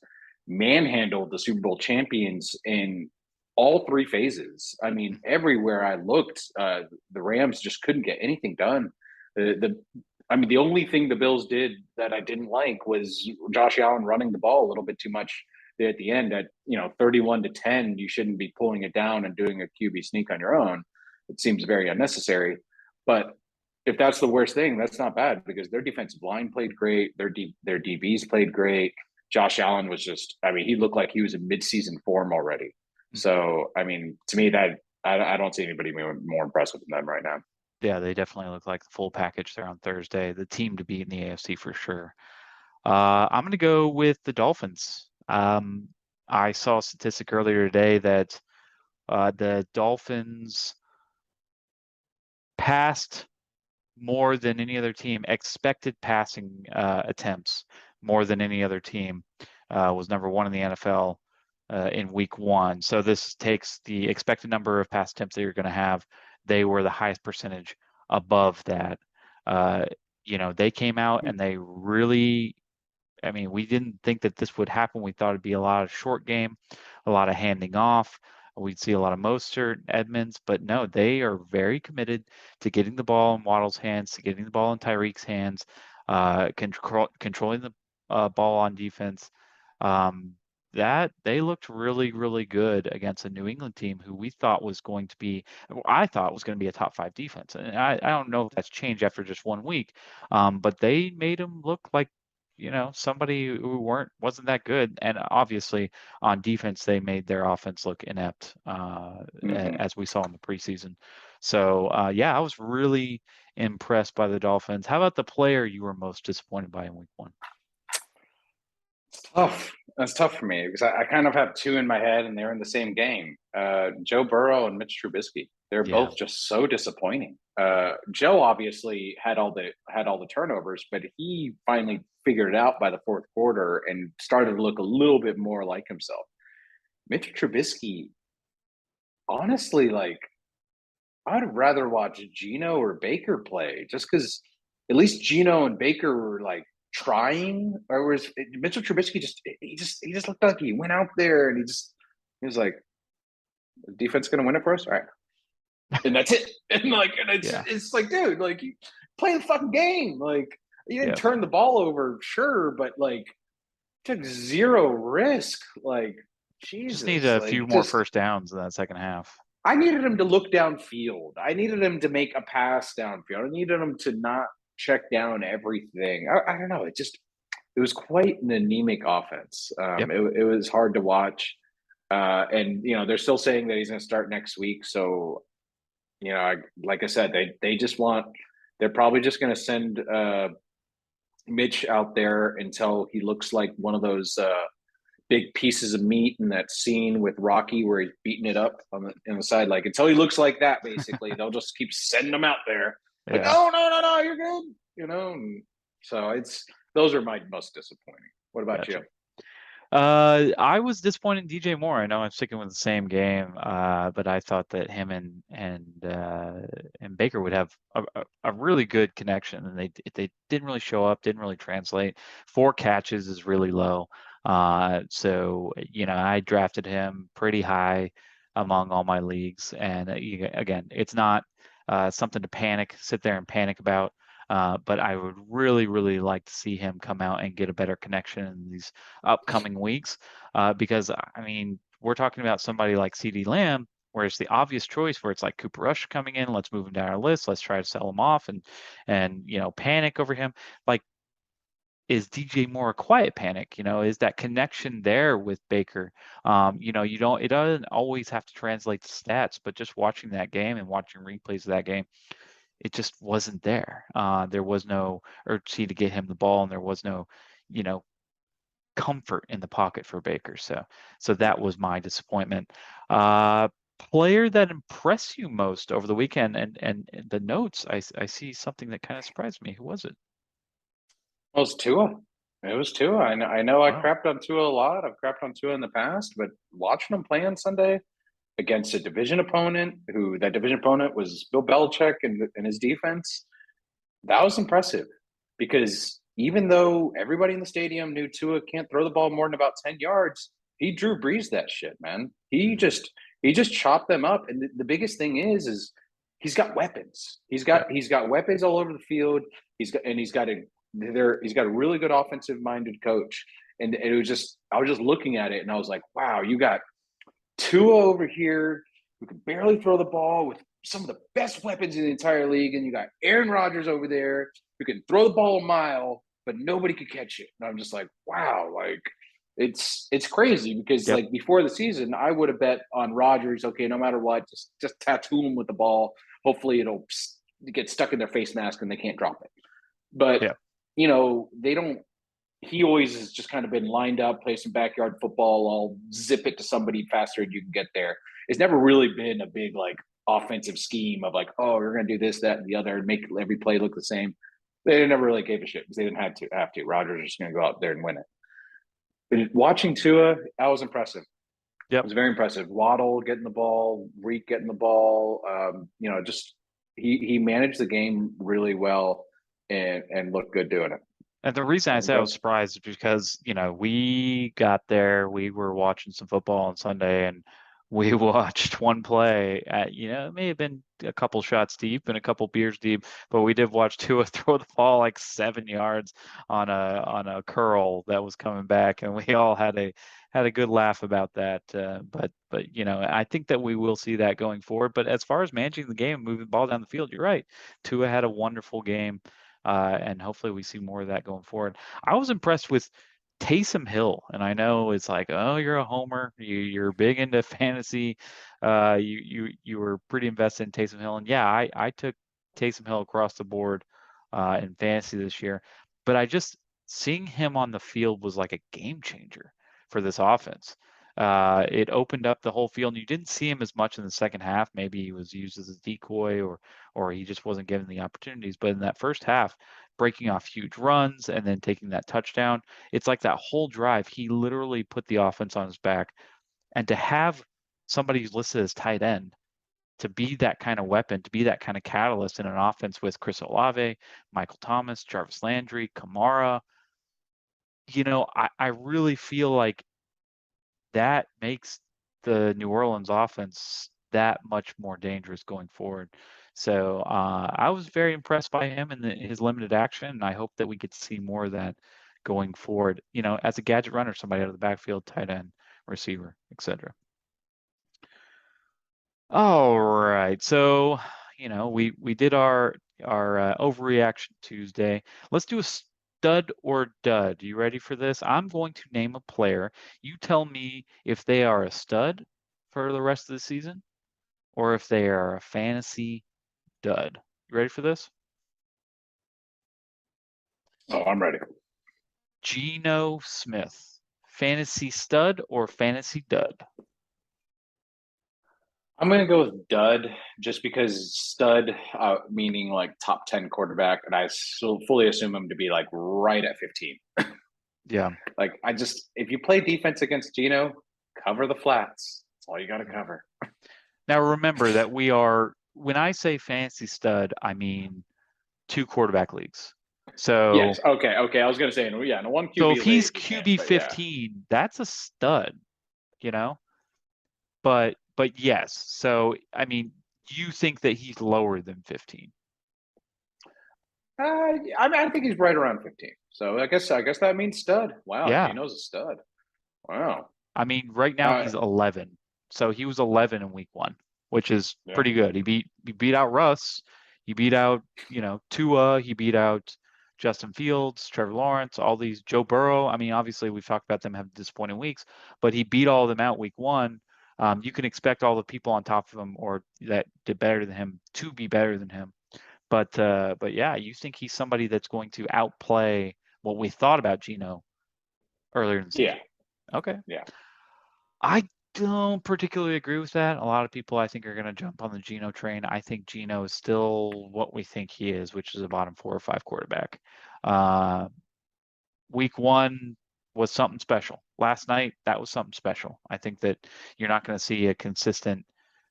manhandled the Super Bowl champions in all three phases. I mean, everywhere I looked, the Rams just couldn't get anything done. I mean, the only thing the Bills did that I didn't like was Josh Allen running the ball a little bit too much there at the end. At 31-10, you shouldn't be pulling it down and doing a QB sneak on your own. It seems very unnecessary. But if that's the worst thing, that's not bad because their defensive line played great. Their DBs played great. Josh Allen was just, I mean, he looked like he was in midseason form already. So, I mean, to me, that I don't see anybody more impressive than them right now. Yeah, they definitely look like the full package there on Thursday. The team to beat in the AFC for sure. I'm going to go with the Dolphins. I saw a statistic earlier today that the Dolphins passed more than any other team, expected passing attempts more than any other team, was number one in the NFL in week one. So this takes the expected number of pass attempts that you're going to have. They were the highest percentage above that. They came out and they really, I mean, we didn't think that this would happen. We thought it'd be a lot of short game, a lot of handing off. We'd see a lot of Mostert, Edmonds, but no, they are very committed to getting the ball in Waddle's hands, to getting the ball in Tyreek's hands, controlling the ball on defense. That they looked really, really good against a New England team who I thought was going to be a top five defense. And I don't know if that's changed after just 1 week, but they made them look like somebody who wasn't that good. And obviously on defense, they made their offense look inept, as we saw in the preseason. So yeah, I was really impressed by the Dolphins. How about the player you were most disappointed by in week one? It's tough. That's tough for me because I kind of have two in my head and they're in the same game. Joe Burrow and Mitch Trubisky. They're Yeah. both just so disappointing. Joe obviously had all the turnovers, but he finally figured it out by the fourth quarter and started to look a little bit more like himself. Mitch Trubisky, honestly, like I'd rather watch Gino or Baker play just because at least Gino and Baker were like trying, or was Mitchell Trubisky just looked like he went out there and he was like, the defense going to win it for us, all right, and that's it. And it's like, dude, like you play the fucking game. Like you didn't turn the ball over, sure, but like took zero risk. Like Jesus, Just need a few more first downs in that second half. I needed him to look downfield. I needed him to make a pass downfield. I needed him to not check down everything. I don't know. It was quite an anemic offense. It was hard to watch. And they're still saying that he's going to start next week. So, like I said, they're probably just going to send Mitch out there until he looks like one of those big pieces of meat in that scene with Rocky where he's beating it up on the side. Like until he looks like that, basically, they'll just keep sending him out there. Like, oh no, you're good. And so those are my most disappointing. What about you? I was disappointed in DJ Moore. I know I'm sticking with the same game, but I thought that him and Baker would have a really good connection, and they didn't really show up, didn't really translate. 4 catches is really low. So I drafted him pretty high among all my leagues, and again, it's not something to sit there and panic about. But I would really, really like to see him come out and get a better connection in these upcoming weeks, because I mean, we're talking about somebody like CeeDee Lamb, where it's the obvious choice, where it's like Cooper Rush coming in, let's move him down our list, let's try to sell him off and panic over him. Like is DJ Moore a quiet panic? Is that connection there with Baker? It doesn't always have to translate to stats, but just watching that game and watching replays of that game, it just wasn't there. There was no urgency to get him the ball, and there was no, comfort in the pocket for Baker. So that was my disappointment. Player that impressed you most over the weekend, and the notes, I see something that kind of surprised me. Who was it? Well, it was Tua. It was Tua. I know I Wow. crapped on Tua a lot. I've crapped on Tua in the past, but watching him play on Sunday against a division opponent, who that division opponent was Bill Belichick and his defense, that was impressive. Because even though everybody in the stadium knew Tua can't throw the ball more than about 10 yards, he Drew Brees that shit, man. He just chopped them up. And the biggest thing is he's got weapons. He's got weapons all over the field. He's got a really good offensive minded coach. And it was just I was just looking at it and I was like, wow, you got Tua over here who can barely throw the ball with some of the best weapons in the entire league, and you got Aaron Rodgers over there who can throw the ball a mile, but nobody could catch it. And I'm just like, wow, like it's crazy because Yep. like before the season, I would have bet on Rodgers. Okay, no matter what, just tattoo him with the ball. Hopefully, it'll get stuck in their face mask and they can't drop it. But Yep. they don't. He always has just kind of been lined up, play some backyard football. I'll zip it to somebody faster and you can get there. It's never really been a big like offensive scheme of like, oh, we're going to do this, that, and the other, and make every play look the same. They never really gave a shit because they didn't have to. Rodgers is just going to go out there and win it. But watching Tua, that was impressive. It Yep. was very impressive. Waddle getting the ball, Reek getting the ball. Just he managed the game really well and looked good doing it. And the reason I said I was surprised is because, we got there, we were watching some football on Sunday, and we watched one play at, it may have been a couple shots deep and a couple beers deep, but we did watch Tua throw the ball like 7 yards on a curl that was coming back, and we all had a good laugh about that. But I think that we will see that going forward. But as far as managing the game, moving the ball down the field, you're right. Tua had a wonderful game. And hopefully we see more of that going forward. I was impressed with Taysom Hill, and I know it's like, oh, you're a homer, you're big into fantasy, you were pretty invested in Taysom Hill, and yeah, I took Taysom Hill across the board in fantasy this year, but I just seeing him on the field was like a game changer for this offense. It opened up the whole field, and you didn't see him as much in the second half. Maybe he was used as a decoy, or he just wasn't given the opportunities. But in that first half, breaking off huge runs and then taking that touchdown, it's like that whole drive, he literally put the offense on his back. And to have somebody who's listed as tight end to be that kind of weapon, to be that kind of catalyst in an offense with Chris Olave, Michael Thomas, Jarvis Landry, Kamara, I really feel like that makes the New Orleans offense that much more dangerous going forward. So I was very impressed by him and his limited action, and I hope that we get to see more of that going forward. As a gadget runner, somebody out of the backfield, tight end, receiver, etc. All right, so we did our overreaction Tuesday. Let's do a stud or dud. You ready for this? I'm going to name a player. You tell me if they are a stud for the rest of the season or if they are a fantasy dud. You ready for this? Oh, I'm ready. Geno Smith, fantasy stud or fantasy dud? I'm going to go with dud just because stud, meaning like top 10 quarterback, and I still fully assume him to be like right at 15. Yeah. Like, if you play defense against Geno, cover the flats. That's all you got to cover. Now remember that when I say fantasy stud, I mean 2 quarterback leagues. So Yes. Okay. I was going to say, in a one QB so if he's league, you can't, QB but yeah. 15, that's a stud, you know? But yes. So I mean, you think that he's lower than 15? I think he's right around 15. So I guess that means stud. Wow, Yeah. Geno's a stud. Wow. I mean, right now he's 11. So he was 11 in week 1, which is pretty good. He beat out Russ. He beat out, Tua. He beat out Justin Fields, Trevor Lawrence, all these, Joe Burrow. I mean, obviously we've talked about them having disappointing weeks, but he beat all of them out week one. You can expect all the people on top of him or that did better than him to be better than him. But yeah, you think he's somebody that's going to outplay what we thought about Geno earlier in the season? Yeah. Okay. Yeah. I don't particularly agree with that. A lot of people I think are going to jump on the Geno train. I think Geno is still what we think he is, which is a bottom 4 or 5 quarterback. Week one was something special. Last night, that was something special. I think that you're not going to see a consistent,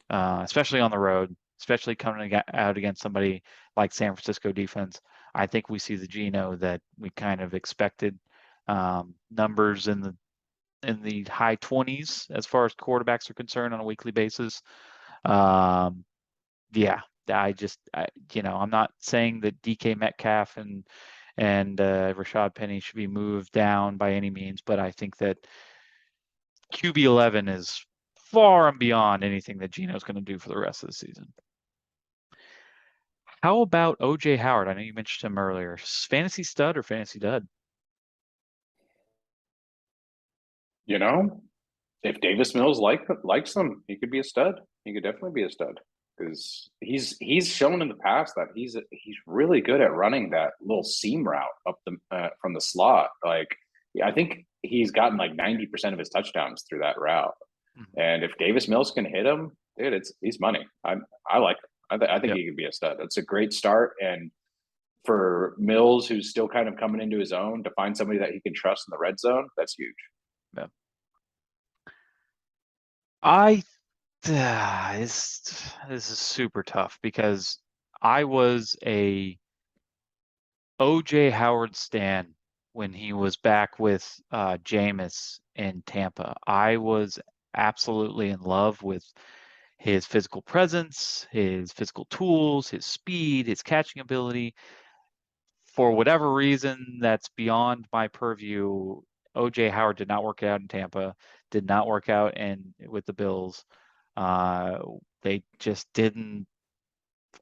especially on the road, especially coming out against somebody like San Francisco defense. I think we see the Geno that we kind of expected. Numbers in the high 20s as far as quarterbacks are concerned on a weekly basis. Yeah, I'm not saying that DK Metcalf and Rashad Penny should be moved down by any means, but I think that QB 11 is far and beyond anything that Geno's going to do for the rest of the season. How about OJ Howard? I know you mentioned him earlier. Fantasy stud or fantasy dud? If Davis Mills likes him, he could be a stud. He could definitely be a stud because he's shown in the past that he's really good at running that little seam route up from the slot. Like, I think he's gotten like 90% of his touchdowns through that route. Mm-hmm. And if Davis Mills can hit him, dude, he's money. I like him. I think he could be a stud. That's a great start. And for Mills, who's still kind of coming into his own, to find somebody that he can trust in the red zone, that's huge. Yeah. This is super tough because I was a OJ Howard stan when he was back with Jameis in Tampa. I was absolutely in love with his physical presence, his physical tools, his speed, his catching ability. For whatever reason that's beyond my purview, OJ Howard did not work out in Tampa, did not work out with the Bills. They just didn't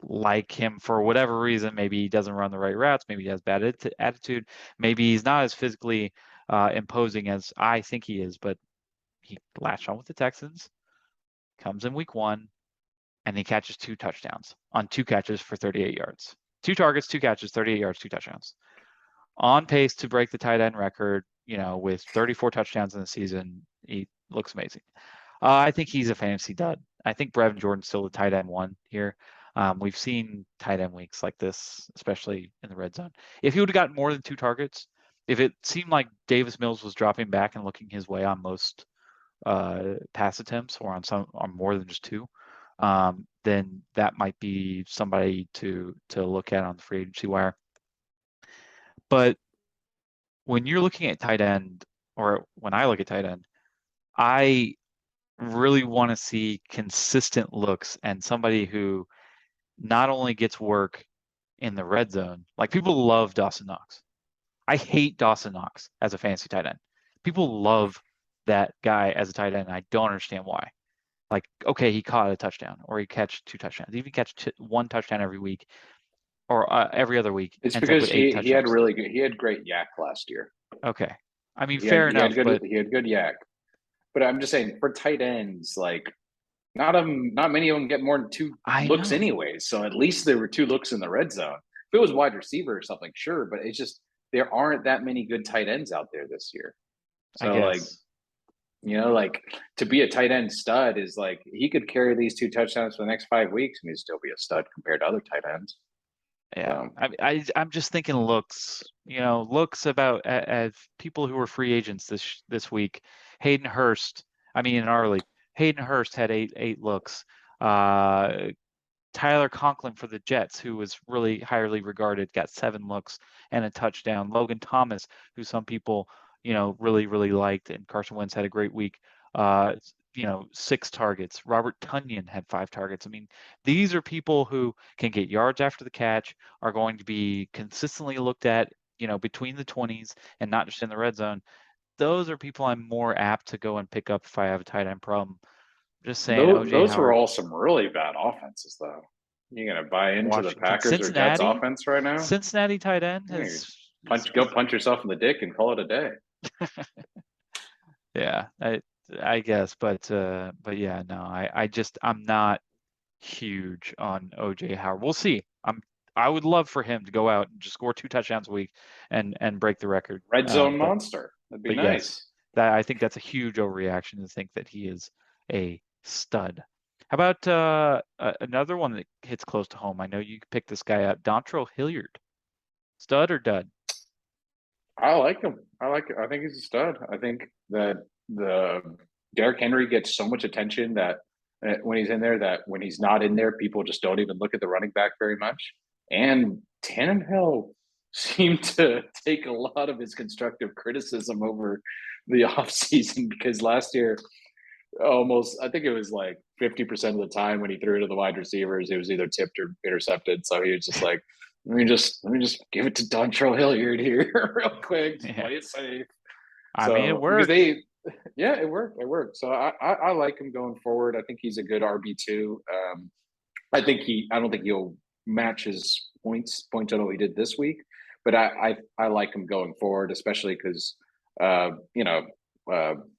like him for whatever reason. Maybe he doesn't run the right routes. Maybe he has bad attitude. Maybe he's not as physically imposing as I think he is, but he latched on with the Texans, comes in week one, and he catches 2 touchdowns on 2 catches for 38 yards. 2 targets, 2 catches, 38 yards, 2 touchdowns. On pace to break the tight end record, with 34 touchdowns in the season. He looks amazing. I think he's a fantasy dud. I think Brevin Jordan's still the tight end 1 here. We've seen tight end weeks like this, especially in the red zone. If he would have gotten more than 2 targets, if it seemed like Davis Mills was dropping back and looking his way on most pass attempts or on more than just 2, then that might be somebody to look at on the free agency wire. But when you're looking at tight end, or when I look at tight end, I really want to see consistent looks and somebody who not only gets work in the red zone. Like, people love Dawson Knox. I hate Dawson Knox as a fantasy tight end. People love that guy as a tight end. And I don't understand why. Like, okay, he caught a touchdown or he catch 2 touchdowns. He even catch 1 touchdown every week or every other week. It's because he had great yak last year. Okay. I mean, fair enough. He had good yak. But I'm just saying, for tight ends, like, not many of them get more than 2 looks anyways. So at least there were 2 looks in the red zone. If it was wide receiver or something, sure. But it's just, there aren't that many good tight ends out there this year. So, like, to be a tight end stud is like, he could carry these 2 touchdowns for the next 5 weeks and he'd still be a stud compared to other tight ends. Yeah, I'm just thinking looks about as people who were free agents this week. Hayden Hurst, in our league, Hayden Hurst had eight looks. Tyler Conklin for the Jets, who was really highly regarded, got 7 looks and a touchdown. Logan Thomas, who some people really liked, and Carson Wentz had a great week. 6 targets. Robert Tonyan had 5 targets. These are people who can get yards after the catch, are going to be consistently looked at, between the 20s and not just in the red zone. Those are people I'm more apt to go and pick up if I have a tight end problem. Just saying, those were all some really bad offenses, though. You gonna buy into the Washington, Packers or Jets Cincinnati. offense right now? Cincinnati tight end Yeah, has go punch yourself in the dick and call it a day. yeah, I guess, but yeah, no, I'm not huge on OJ Howard. We'll see. I would love for him to go out and just score 2 touchdowns a week and break the record. Red zone But monster. That'd be yes, nice. I think that's a huge overreaction to think that he is a stud. How about another one that hits close to home? I know you picked this guy up, Dontrell Hilliard. Stud or dud? I like him. I think he's a stud. I think that the Derrick Henry gets so much attention that when he's in there, that when he's not in there, people just don't even look at the running back very much. And Tannehill seemed to take a lot of his constructive criticism over the offseason because last year, I think it was like 50% of the time when he threw it to the wide receivers, it was either tipped or intercepted. So he was just like, let me just give it to Dontrell Hilliard here real quick. Just play it safe. I mean, it worked. Yeah, it worked. It worked. So I like him going forward. I think he's a good RB2. I don't think he'll match his point total he did this week, but I like him going forward, especially because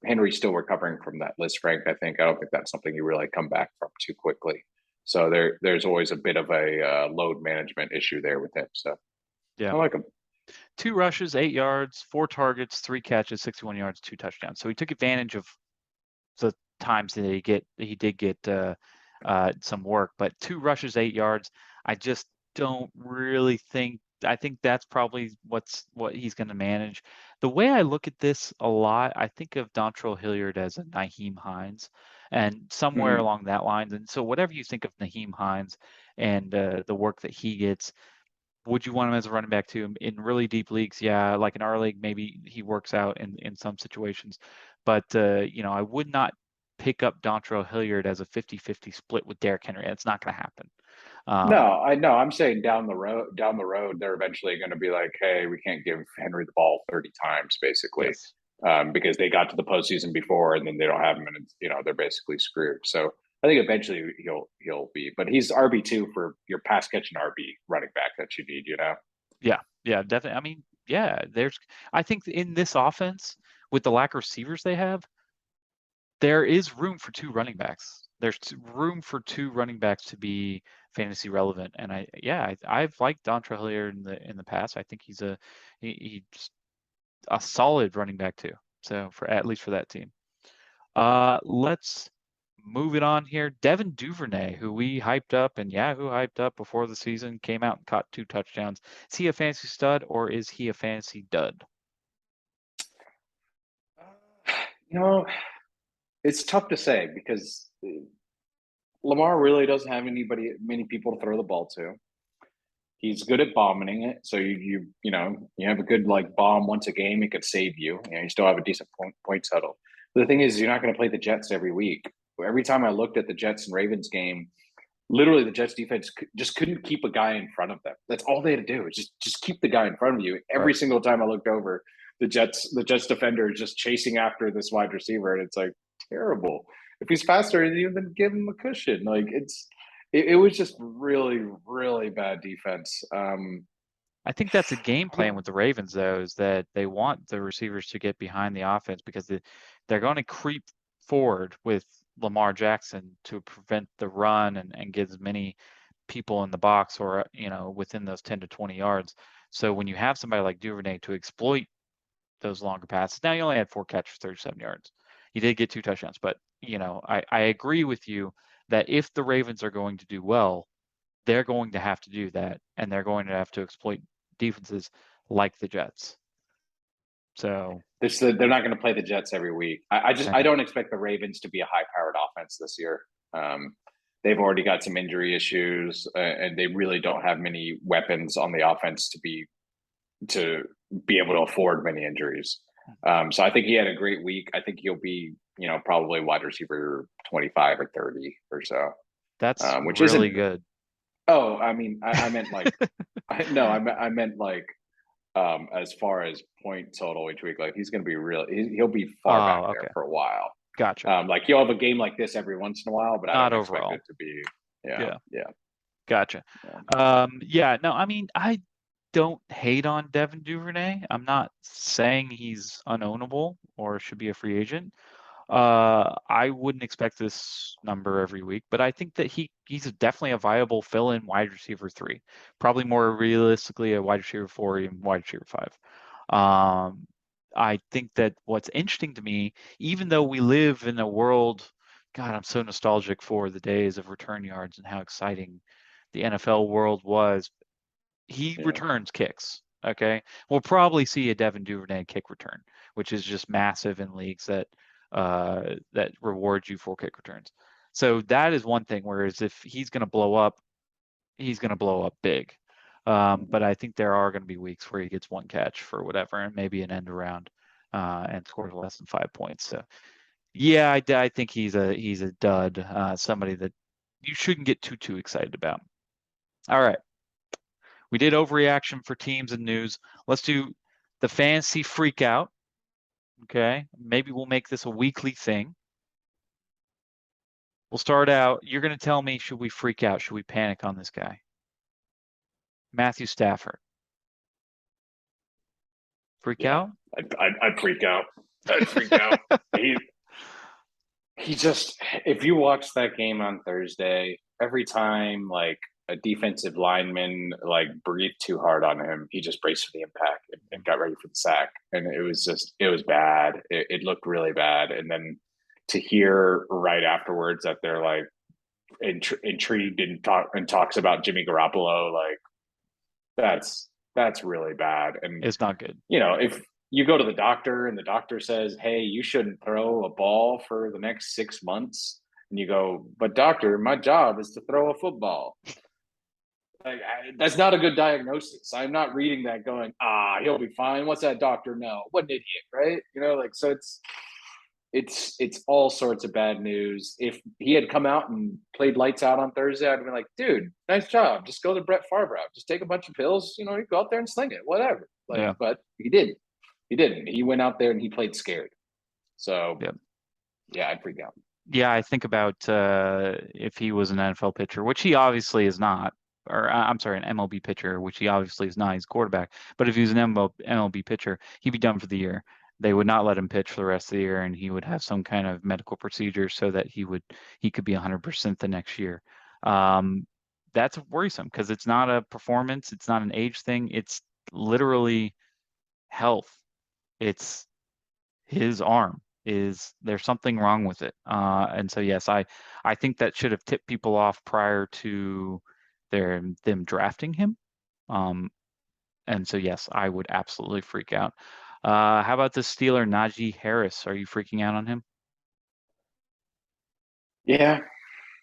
Henry's still recovering from that Lisfranc. I don't think that's something you really come back from too quickly. So there's always a bit of a load management issue there with him. So yeah, I like him. 2 rushes, 8 yards, 4 targets, 3 catches, 61 yards, 2 touchdowns. So he took advantage of the times that he did get some work, but 2 rushes, 8 yards. I just don't really think. I think that's probably what he's going to manage. The way I look at this a lot, I think of Dontrell Hilliard as a Nyheim Hines, and somewhere along that line. And so whatever you think of Nyheim Hines and the work that he gets, would you want him as a running back too? In really deep leagues, yeah, like in our league, maybe he works out in some situations. But I would not pick up Dontrell Hilliard as a 50-50 split with Derrick Henry. That's not going to happen. No, I know. I'm saying down the road, they're eventually going to be like, hey, we can't give Henry the ball 30 times, basically, yes. Because they got to the postseason before, and then they don't have him, and they're basically screwed. So I think eventually he'll be, but he's RB2 for your pass catching RB running back that you need. Yeah, definitely. I mean, yeah, I think in this offense with the lack of receivers they have, there is room for 2 running backs. There's room for 2 running backs to be fantasy relevant, and I've liked Dontrell Hilliard in the past. I think he's a solid running back too. So at least for that team. Let's move it on here. Devin Duvernay, who we hyped up and Yahoo hyped up before the season, came out and caught 2 touchdowns. Is he a fantasy stud or is he a fantasy dud? It's tough to say because Lamar really doesn't have many people to throw the ball to. He's good at bombing it, so you have a good bomb once a game, it could save you. You still have a decent point total. But the thing is, you're not going to play the Jets every week. Every time I looked at the Jets and Ravens game, literally the Jets defense just couldn't keep a guy in front of them. That's all they had to do is just keep the guy in front of you. Every single time I looked over, the Jets defender is just chasing after this wide receiver, and it's like terrible. If he's faster, then give him a cushion. It was just really, really bad defense. I think that's a game plan with the Ravens, though, is that they want the receivers to get behind the offense because they're going to creep forward with Lamar Jackson to prevent the run and get as many people in the box or within those 10 to 20 yards. So when you have somebody like Duvernay to exploit those longer passes, now you only had 4 catches, 37 yards. He did get 2 touchdowns, but I agree with you that if the Ravens are going to do well, they're going to have to do that, and they're going to have to exploit defenses like the Jets. So they're not going to play the Jets every week. I don't expect the Ravens to be a high-powered offense this year. They've already got some injury issues, and they really don't have many weapons on the offense to be able to afford many injuries. So I think he had a great week. I think he'll be, probably wide receiver 25 or 30 or so. That's which really isn't good. Oh, I mean, I meant I meant as far as point total each week, he's going to be he'll be far back there for a while. Gotcha. He'll have a game like this every once in a while, but I don't expect it to be. Yeah. Gotcha. Yeah, no, I mean, I don't hate on Devin Duvernay. I'm not saying he's unownable or should be a free agent. I wouldn't expect this number every week, but I think that he's definitely a viable fill-in wide receiver 3, probably more realistically a wide receiver 4, even wide receiver 5. I think that what's interesting to me, even though we live in a world, God, I'm so nostalgic for the days of return yards and how exciting the NFL world was. He returns kicks. Okay, we'll probably see a Devin Duvernay kick return, which is just massive in leagues that reward you for kick returns. So that is one thing. Whereas if he's going to blow up, he's going to blow up big. But I think there are going to be weeks where he gets one catch for whatever, and maybe an end around, and scores less than 5 points. So yeah, I think he's a dud. Somebody that you shouldn't get too excited about. All right. We did overreaction for teams and news. Let's do the fantasy freak out. Okay. Maybe we'll make this a weekly thing. We'll start out. You're going to tell me, should we freak out? Should we panic on this guy? Matthew Stafford. Freak out? I'd freak out. I'd freak out. He just, if you watch that game on Thursday, every time like a defensive lineman like breathed too hard on him, he just braced for the impact and got ready for the sack. And it was bad. It looked really bad. And then to hear right afterwards that they're like intrigued and talks about Jimmy Garoppolo, like that's really bad. And it's not good. If you go to the doctor and the doctor says, hey, you shouldn't throw a ball for the next 6 months, and you go, but doctor, my job is to throw a football. That's not a good diagnosis. I'm not reading that going, he'll be fine. What's that doctor know? What an idiot, right? So it's all sorts of bad news. If he had come out and played lights out on Thursday, I'd have been like, dude, nice job. Just go the Brett Favre route. Just take a bunch of pills, you go out there and sling it, whatever. But he didn't. He didn't. He went out there and he played scared. So, yeah, I'd freak out. Yeah, I think about if he was an NFL pitcher, which he obviously is not, or I'm sorry, an MLB pitcher, which he obviously is not. He's a quarterback. But if he was an MLB pitcher, he'd be done for the year. They would not let him pitch for the rest of the year, and he would have some kind of medical procedure so that he could be 100% the next year. That's worrisome because it's not a performance, it's not an age thing, it's literally health. It's his arm. There's something wrong with it, and so yes, I think that should have tipped people off prior to them drafting him, and so yes, I would absolutely freak out. How about the Steeler Najee Harris? Are you freaking out on him? Yeah,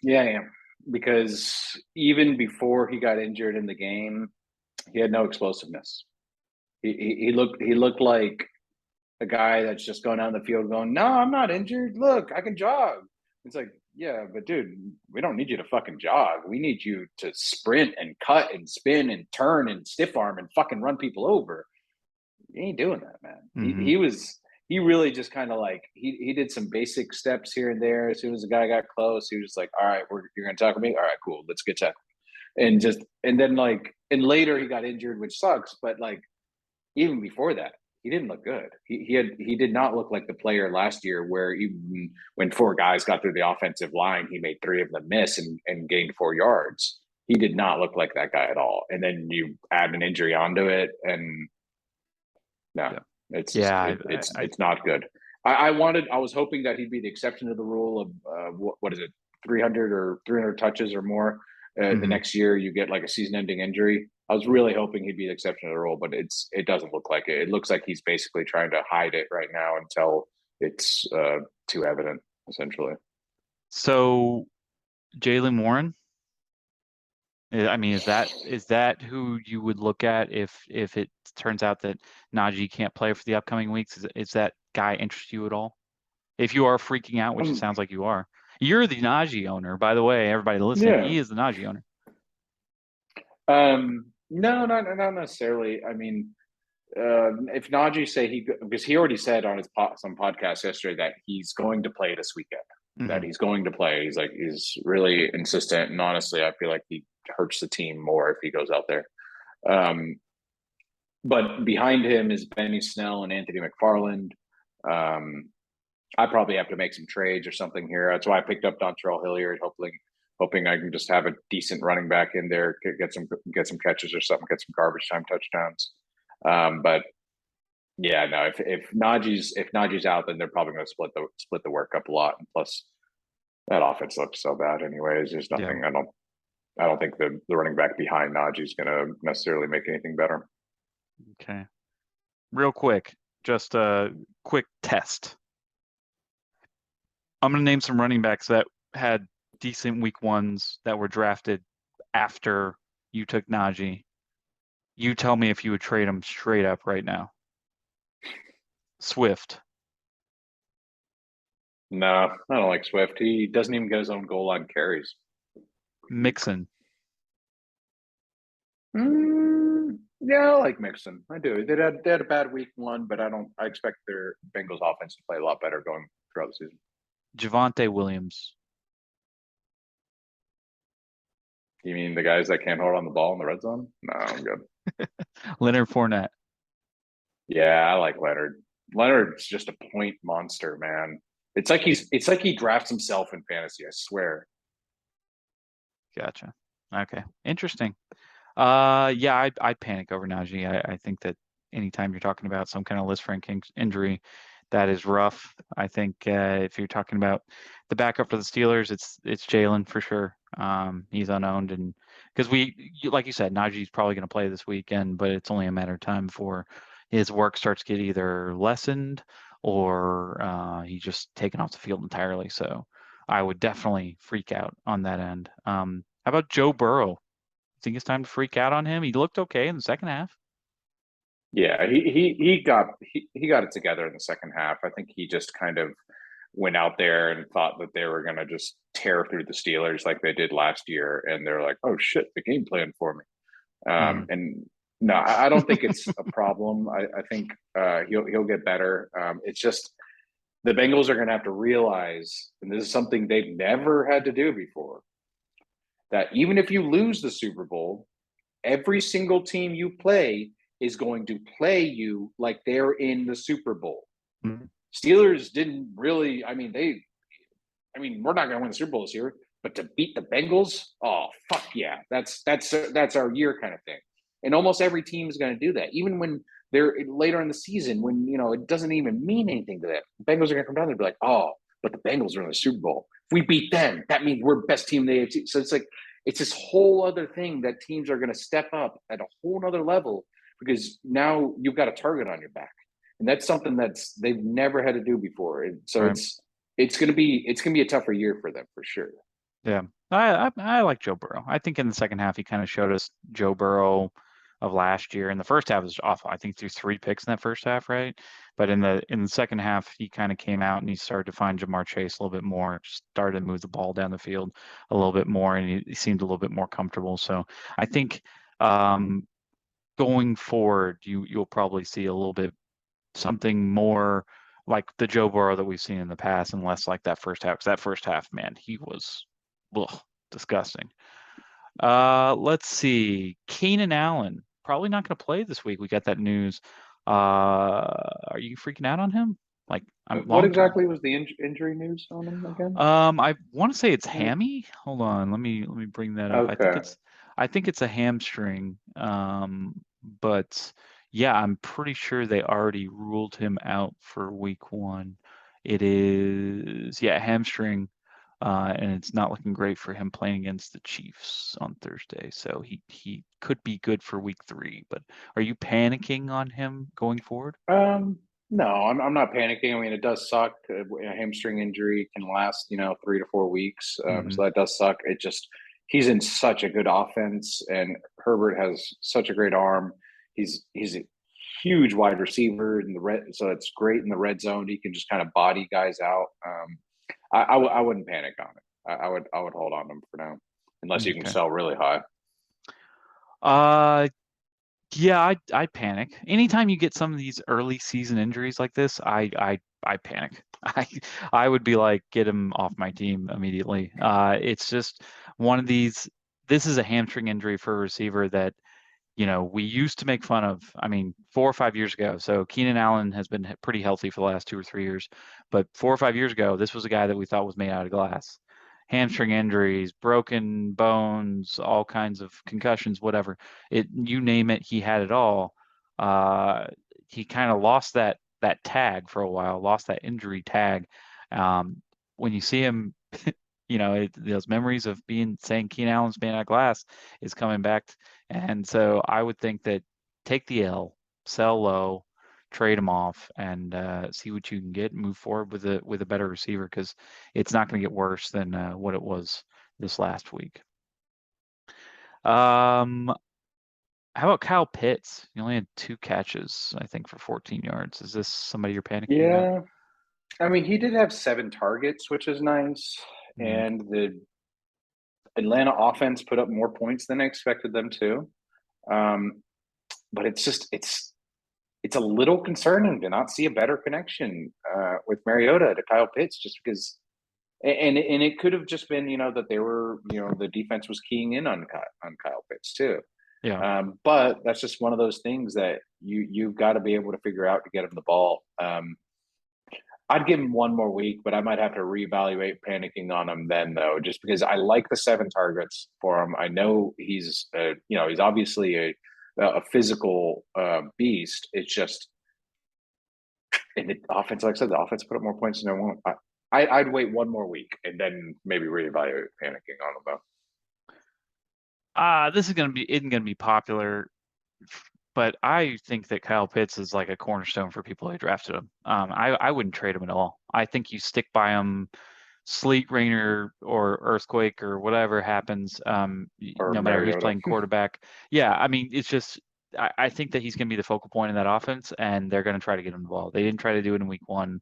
I am, because even before he got injured in the game, he had no explosiveness. He looked like a guy that's just going down the field going, no, I'm not injured. Look, I can jog. It's like, yeah, but dude, we don't need you to fucking jog. We need you to sprint and cut and spin and turn and stiff arm and fucking run people over. He ain't doing that, man. Mm-hmm. He really just kind of like, he did some basic steps here and there. As soon as the guy got close, he was just like, all right, you're going to tackle me? All right, cool. Let's get tackled. And then and later he got injured, which sucks. But like, even before that, he didn't look good. He did not look like the player last year where even when 4 guys got through the offensive line, he made 3 of them miss and gained 4 yards. He did not look like that guy at all. And then you add an injury onto it, and it's not good. I was hoping that he'd be the exception to the rule of what is it, 300 touches or more. The next year you get like a season-ending injury. I was really hoping he'd be the exception to the rule, but it doesn't look like it. It looks like he's basically trying to hide it right now until it's too evident, essentially. So, Jaylen Warren, I mean, is that who you would look at if it turns out that Najee can't play for the upcoming weeks? Is that guy interest you at all? If you are freaking out, which it sounds like you are. You're the Najee owner, by the way. Everybody listening, yeah. He is the Najee owner. No, not necessarily. I mean, if Najee because he already said on some podcast yesterday that he's going to play this weekend. that he's going to play. He's really insistent, and honestly, I feel like he hurts the team more if he goes out there. But behind him is Benny Snell and Anthony McFarland. I probably have to make some trades or something here. That's why I picked up Dontrell Hilliard, hoping I can just have a decent running back in there, get some catches or something, get some garbage time touchdowns. But yeah, no, if Najee's out, then they're probably going to split the work up a lot. And plus, that offense looks so bad anyways. There's nothing. Yeah. I don't think the running back behind Najee's going to necessarily make anything better. Okay. Real quick, just a quick test. I'm going to name some running backs that had decent week ones that were drafted after you took Najee. You tell me if you would trade them straight up right now. Swift. No, I don't like Swift. He doesn't even get his own goal line carries. Mixon. Yeah, I like Mixon. I do. They had a bad week one, but I expect their Bengals offense to play a lot better going throughout the season. Javonte Williams. You mean the guys that can't hold on the ball in the red zone? No, I'm good. Leonard Fournette. Yeah, I like Leonard. Leonard's just a point monster, man. It's like he drafts himself in fantasy, I swear. Gotcha. Okay. Interesting. Yeah, I'd panic over Najee. I think that anytime you're talking about some kind of Liz Frank injury, that is rough. I think if you're talking about the backup for the Steelers, it's Jaylen for sure. He's unowned, and because like you said, Najee's probably going to play this weekend, but it's only a matter of time before his work starts to get either lessened or he's just taken off the field entirely. So I would definitely freak out on that end. How about Joe Burrow? Think it's time to freak out on him? He looked okay in the second half. Yeah, he got it together in the second half. I think he just kind of went out there and thought that they were going to just tear through the Steelers like they did last year, and they're like, "Oh shit, the game plan for me." And no, I don't think it's a problem. I think he'll get better. It's just the Bengals are going to have to realize, and this is something they've never had to do before, that even if you lose the Super Bowl, every single team you play is going to play you like they're in the Super Bowl. Mm-hmm. Steelers didn't really, we're not going to win the Super Bowl this year, but to beat the Bengals, oh, fuck yeah. That's our year kind of thing. And almost every team is going to do that. Even when they're later in the season, when, it doesn't even mean anything to them. Bengals are going to come down there and be like, oh, but the Bengals are in the Super Bowl. If we beat them, that means we're best team in the AFC. So it's like, it's this whole other thing that teams are going to step up at a whole other level because now you've got a target on your back. And that's something they've never had to do before. And so right. it's going to be a tougher year for them for sure. Yeah. I like Joe Burrow. I think in the second half, he kind of showed us Joe Burrow of last year. In the first half was awful. I think threw 3 picks in that first half, right? But in the second half, he kind of came out and he started to find Jamar Chase a little bit more, started to move the ball down the field a little bit more, and he seemed a little bit more comfortable. So I think going forward, you'll probably see a little bit something more like the Joe Burrow that we've seen in the past and less like that first half. Because that first half, man, he was disgusting. Let's see. Keenan Allen, probably not going to play this week. We got that news. Are you freaking out on him? Like, what exactly was the injury news on him again? I want to say it's hammy. Hold on, let me bring that up. Okay. I think it's a hamstring. But yeah, I'm pretty sure they already ruled him out for week 1. It is hamstring. And it's not looking great for him playing against the Chiefs on Thursday. So he could be good for week 3. But are you panicking on him going forward? No, I'm not panicking. I mean, it does suck. A hamstring injury can last, 3 to 4 weeks. So that does suck. He's in such a good offense, and Herbert has such a great arm. He's a huge wide receiver in the red, so it's great in the red zone. He can just kind of body guys out. I wouldn't panic on it. I would hold on to him for now, unless you can sell really high. Yeah, I panic. Anytime you get some of these early season injuries like this, I panic. I would be like, get him off my team immediately. It's just one of these. This is a hamstring injury for a receiver that, we used to make fun of. I mean, 4 or 5 years ago. So Keenan Allen has been pretty healthy for the last 2 or 3 years, but 4 or 5 years ago, this was a guy that we thought was made out of glass. Hamstring injuries, broken bones, all kinds of concussions, whatever. You name it, he had it all. Uh, he kind of lost that tag for a while, lost that injury tag. When you see him, those memories of saying Keenan Allen's made out of glass is coming back. And so I would think that take the L, sell low, trade him off, and see what you can get and move forward with a better receiver, because it's not going to get worse than what it was this last week. How about Kyle Pitts? He only had 2 catches, I think, for 14 yards. Is this somebody you're panicking about? Yeah. I mean, he did have 7 targets, which is nice. Mm. And the Atlanta offense put up more points than I expected them to. But it's a little concerning to not see a better connection with Mariota to Kyle Pitts, just because. And it could have just been, that they were, the defense was keying in on Kyle Pitts too. Yeah. But that's just one of those things that you've got to be able to figure out to get him the ball. I'd give him one more week, but I might have to reevaluate panicking on him then, though, just because I like the 7 targets for him. I know he's, he's obviously a physical beast. It's just, and the offense, like I said, the offense put up more points than I want. I'd wait one more week and then maybe reevaluate panicking on him, though. This isn't gonna be popular, but I think that Kyle Pitts is like a cornerstone for people who drafted him. I wouldn't trade him at all. I think you stick by him, sleet, rain, or earthquake, or whatever happens, Or no matter who's Mariota. playing quarterback. Yeah, I mean, it's just I think that he's going to be the focal point in that offense, and they're going to try to get him the ball. They didn't try to do it in week 1.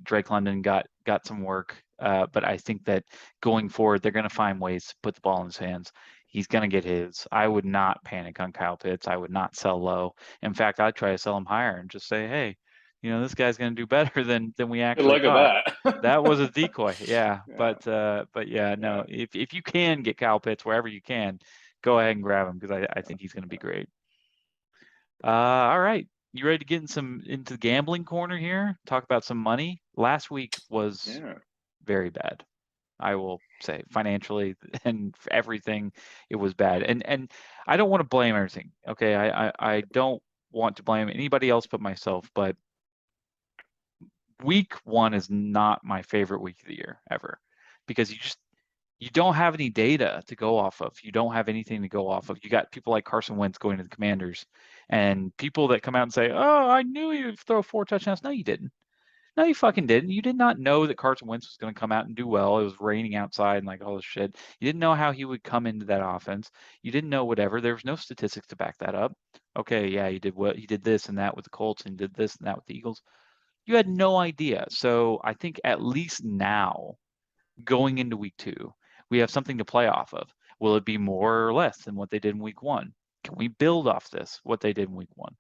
Drake London got some work, but I think that going forward, they're going to find ways to put the ball in his hands. He's going to get his. I would not panic on Kyle Pitts. I would not sell low. In fact, I'd try to sell him higher and just say, hey, this guy's going to do better than we Good actually luck at thought. that. That was a decoy. Yeah. Yeah. But yeah, no, if you can get Kyle Pitts wherever you can, go ahead and grab him, because I think he's going to be great. All right. You ready to get into the gambling corner here? Talk about some money. Last week was very bad. I will say, financially and for everything, it was bad. And I don't want to blame everything. Okay. I don't want to blame anybody else but myself, but week 1 is not my favorite week of the year ever, because you don't have any data to go off of. You don't have anything to go off of. You got people like Carson Wentz going to the Commanders, and people that come out and say, oh, I knew you'd throw 4 touchdowns. No, you didn't. No, you fucking didn't. You did not know that Carson Wentz was going to come out and do well. It was raining outside and like all this shit. You didn't know how he would come into that offense. You didn't know whatever. There was no statistics to back that up. Okay, yeah, he did this and that with the Colts, and did this and that with the Eagles. You had no idea. So I think at least now, going into week 2, we have something to play off of. Will it be more or less than what they did in week 1? Can we build off this, what they did in week 1?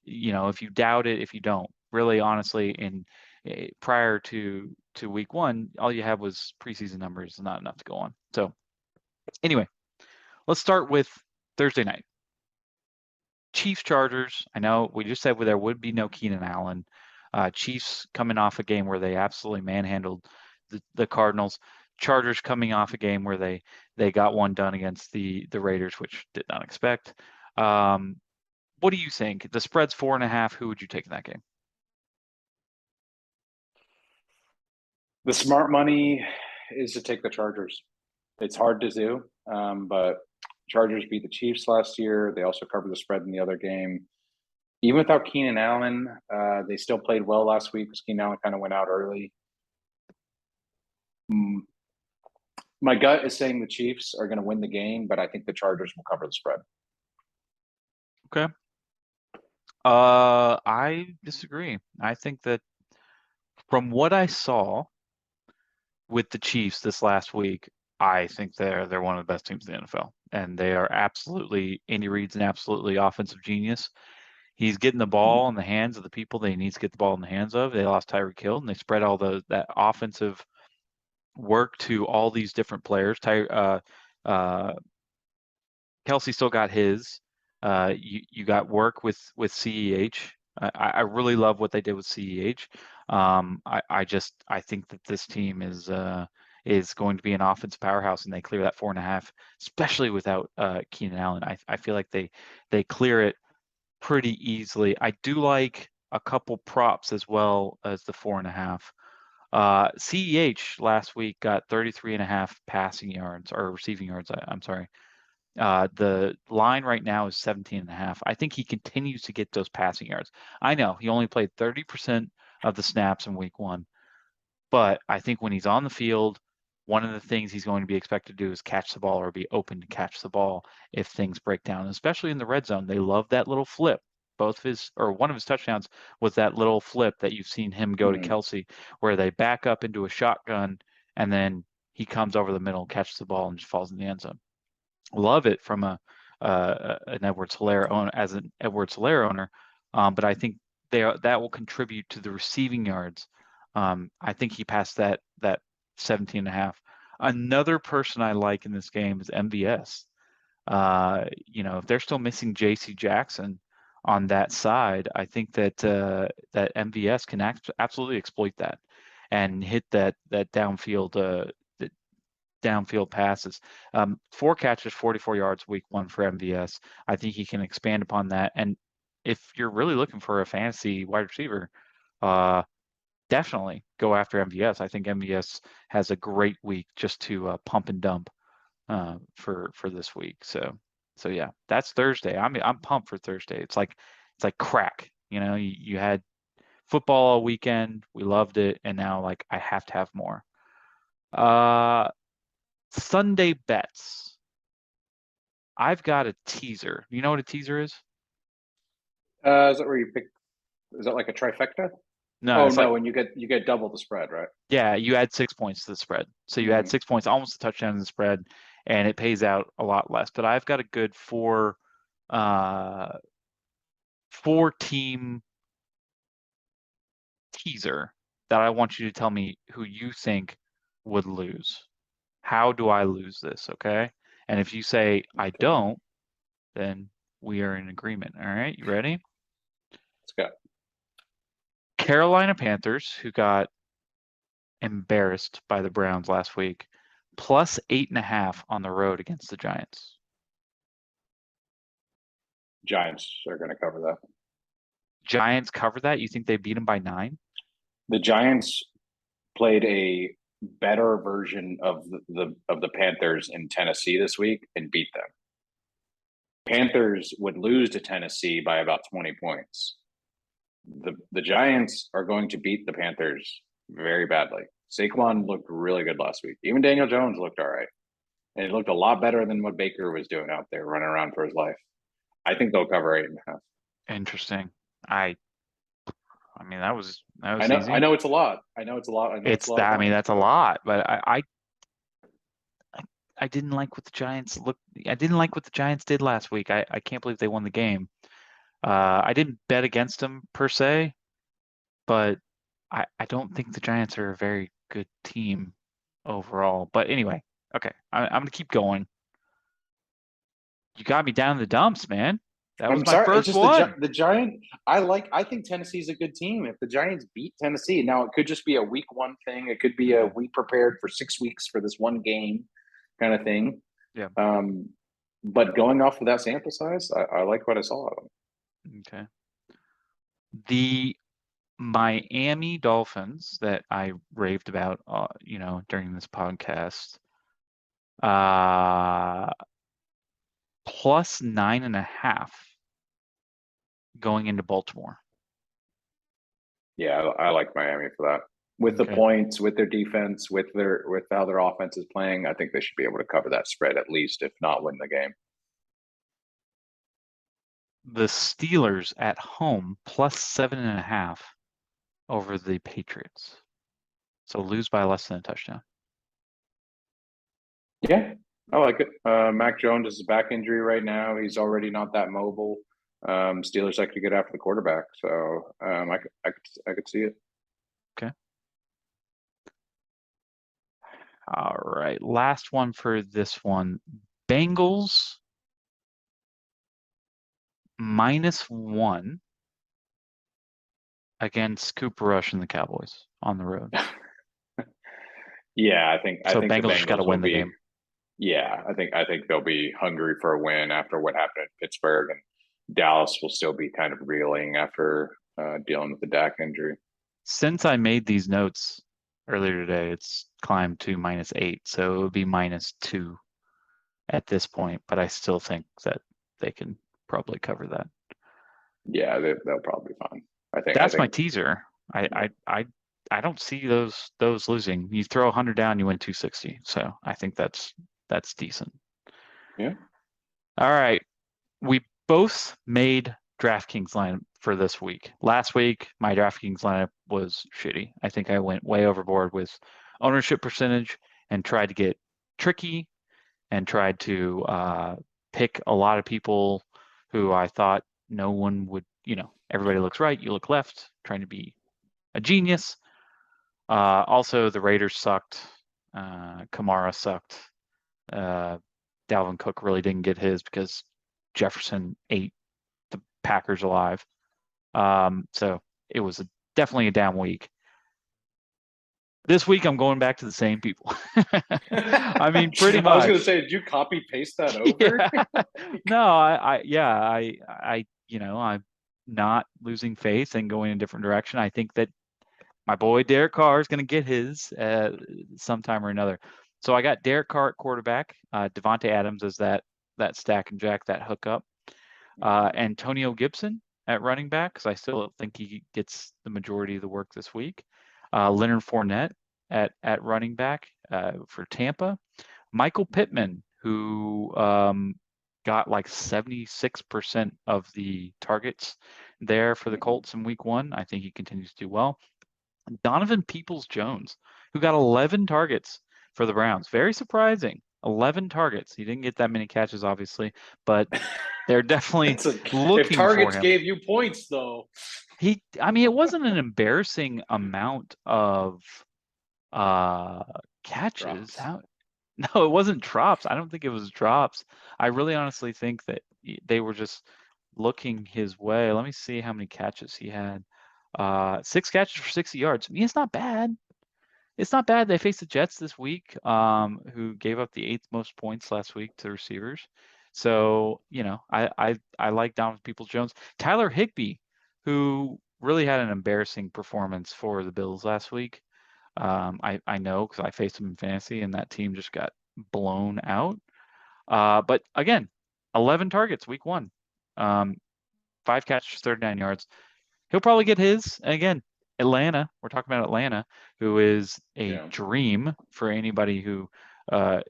If you doubt it, if you don't, really honestly, prior to week 1, all you have was preseason numbers, not enough to go on. So anyway, let's start with Thursday night. Chiefs Chargers. I know we just said there would be no Keenan Allen. Chiefs coming off a game where they absolutely manhandled the Cardinals. Chargers coming off a game where they got one done against the Raiders, which did not expect. What do you think? The spread's 4.5. Who would you take in that game? The smart money is to take the Chargers. It's hard to do, but Chargers beat the Chiefs last year. They also covered the spread in the other game. Even without Keenan Allen, they still played well last week because Keenan Allen kind of went out early. My gut is saying the Chiefs are going to win the game, but I think the Chargers will cover the spread. Okay. I disagree. I think that from what I saw with the Chiefs this last week, I think they're one of the best teams in the NFL, and they are absolutely, Andy Reid's an absolutely offensive genius. he's getting the ball in the hands of the people that he needs to get the ball in the hands of. They lost Tyreek Hill, and they spread all that offensive work to all these different players. Kelsey still got his. You got work with CEH. I really love what they did with CEH. I think that this team is going to be an offensive powerhouse, and they clear that 4.5, especially without Keenan Allen. I feel like they clear it pretty easily. I do like a couple props as well as the 4.5. CEH last week got 33.5 passing yards or receiving yards. I'm sorry. The line right now is 17.5. I think he continues to get those passing yards. I know he only played 30% of the snaps in week 1, but I think when he's on the field, one of the things he's going to be expected to do is catch the ball or be open to catch the ball if things break down, especially in the red zone. They love that little flip. One of his touchdowns was that little flip that you've seen him go to Kelsey, where they back up into a shotgun and then he comes over the middle, catches the ball, and just falls in the end zone. Love it from an Edwards-Helaire owner, as an Edwards-Helaire owner, but I think that will contribute to the receiving yards. I think he passed that 17.5. Another person I like in this game is MVS. If they're still missing J.C. Jackson on that side, I think that that MVS can absolutely exploit that and hit that downfield passes. 4 catches, 44 yards week 1 for MVS. I think he can expand upon that. And if you're really looking for a fantasy wide receiver, definitely go after MVS. I think MVS has a great week just to pump and dump for this week. So yeah, that's Thursday. I'm pumped for Thursday. It's like crack. You had football all weekend. We loved it, and now like I have to have more. Sunday bets. I've got a teaser. You know what a teaser is? Is that where you pick? Is that like a trifecta? No, it's no, like, when you get double the spread, right? yeah, you add 6 points to the spread. So you add 6 points, almost a touchdown in the spread, and it pays out a lot less. But I've got a good four team teaser that I want you to tell me who you think would lose. How do I lose this? Okay. And if you say I don't, then we are in agreement. All right. You ready? Let's go. Carolina Panthers, who got embarrassed by the Browns last week, plus 8.5 on the road against the Giants. Giants are going to cover that. Giants cover that? You think they beat them by 9? The Giants played a better version of the Panthers in Tennessee this week and beat them. Panthers would lose to Tennessee by about 20 points. The Giants are going to beat the Panthers very badly. Saquon looked really good last week. Even Daniel Jones looked all right. And it looked a lot better than what Baker was doing out there running around for his life. I think they'll cover 8.5. Interesting. I mean, that was easy. I know it's a lot. I know it's a lot. That's a lot, but I didn't like what the Giants looked. I didn't like what the Giants did last week. I can't believe they won the game. I didn't bet against them per se, but I don't think the Giants are a very good team overall. But anyway, okay, I'm gonna keep going. You got me down in the dumps, man. That was my first one. The Giant. I think Tennessee's a good team. If the Giants beat Tennessee, now it could just be a week 1 thing. It could be a we prepared for 6 weeks for this one game kind of thing. Yeah. But going off of that sample size, I like what I saw of them. Okay. The Miami Dolphins that I raved about, during this podcast, plus 9.5 going into Baltimore. Yeah, I like Miami for that. With the points, with their defense, with how their offense is playing, I think they should be able to cover that spread at least, if not win the game. The Steelers at home plus 7.5 over the Patriots. So lose by less than a touchdown. Yeah, I like it. Mac Jones is back injury right now. He's already not that mobile. Steelers like to get after the quarterback, so I could see it. Okay. All right. Last one for this one. Bengals -1 against Cooper Rush and the Cowboys on the road. Yeah, I think So the Bengals just got to Bengals will win the be. game. Yeah, I think they'll be hungry for a win after what happened in Pittsburgh, and Dallas will still be kind of reeling after dealing with the Dak injury. Since I made these notes earlier today, it's climbed to -8, so it would be -2 at this point. But I still think that they can probably cover that. Yeah, they'll probably be fine. That's my teaser. I don't see those losing. You throw 100 down, you win 260. So I think that's decent. Yeah. All right. We both made DraftKings lineup for this week. Last week, my DraftKings lineup was shitty. I think I went way overboard with ownership percentage and tried to get tricky and tried to pick a lot of people who I thought no one would, everybody looks right, you look left, trying to be a genius. Also, the Raiders sucked. Kamara sucked. Dalvin Cook really didn't get his because Jefferson ate the Packers alive. So it was definitely a down week. This week, I'm going back to the same people. I mean, pretty much. I was going to say, did you copy paste that over? Yeah. No, I'm not losing faith and going in a different direction. I think that my boy Derek Carr is going to get his sometime or another. So I got Derek Carr at quarterback, Devontae Adams as that stack and jack, that hookup, Antonio Gibson at running back because I still think he gets the majority of the work this week. Leonard Fournette at running back for Tampa. Michael Pittman, who got like 76% of the targets there for the Colts in week 1. I think he continues to do well. Donovan Peoples-Jones, who got 11 targets for the Browns. Very surprising. 11 targets. He didn't get that many catches, obviously, but they're definitely looking if targets for him. Gave you points, though. It wasn't an embarrassing amount of catches. No, it wasn't drops. I don't think it was drops. I really honestly think that they were just looking his way. Let me see how many catches he had. 6 catches for 60 yards. I mean, it's not bad. It's not bad. They faced the Jets this week, who gave up the 8th most points last week to receivers. So, I like Donovan Peoples-Jones. Tyler Higbee, who really had an embarrassing performance for the Bills last week. I know because I faced him in fantasy and that team just got blown out. But again, 11 targets week 1, 5 catches, 39 yards. He'll probably get his. And again, Atlanta, we're talking about Atlanta, who is a dream for anybody who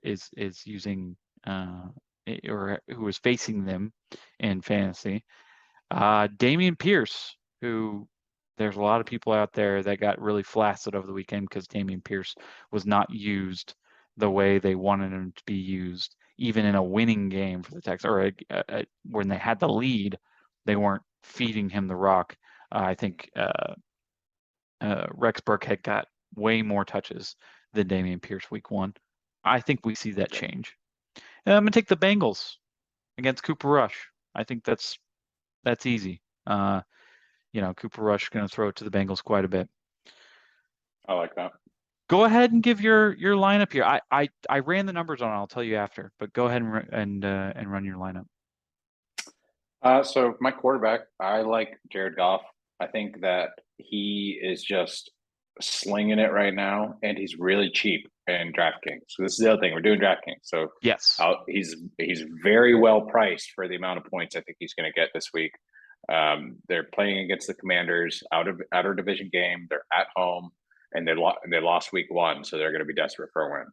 is using or who is facing them in fantasy. Damien Pierce, who there's a lot of people out there that got really flaccid over the weekend because Damien Pierce was not used the way they wanted him to be used, even in a winning game for the Texans, or when they had the lead, they weren't feeding him the rock. I think Rex Burkhead got way more touches than Damien Pierce week 1. I think we see that change. And I'm going to take the Bengals against Cooper Rush. I think that's easy. Cooper Rush is going to throw it to the Bengals quite a bit. I like that. Go ahead and give your lineup here. I ran the numbers on it. I'll tell you after, but go ahead and run your lineup. So my quarterback, I like Jared Goff. I think that he is just slinging it right now, and he's really cheap in DraftKings. So this is the other thing, we're doing DraftKings. So yes, he's very well priced for the amount of points I think he's going to get this week. They're playing against the Commanders, outer division game. They're at home, and they lost week 1, so they're going to be desperate for a win.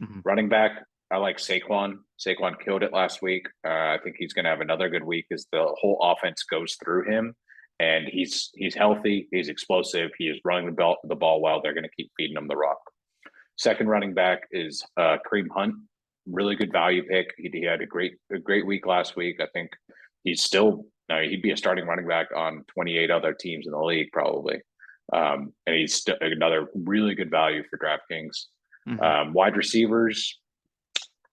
Mm-hmm. Running back, I like Saquon. Saquon killed it last week. I think he's going to have another good week as the whole offense goes through him. And he's healthy. He's explosive. He is running the ball well. They're going to keep feeding him the rock. Second running back is Kareem Hunt. Really good value pick. He had a great week last week. I think he's still no, he'd be a starting running back on 28 other teams in the league probably. And he's another really good value for DraftKings. Hmm. Wide receivers,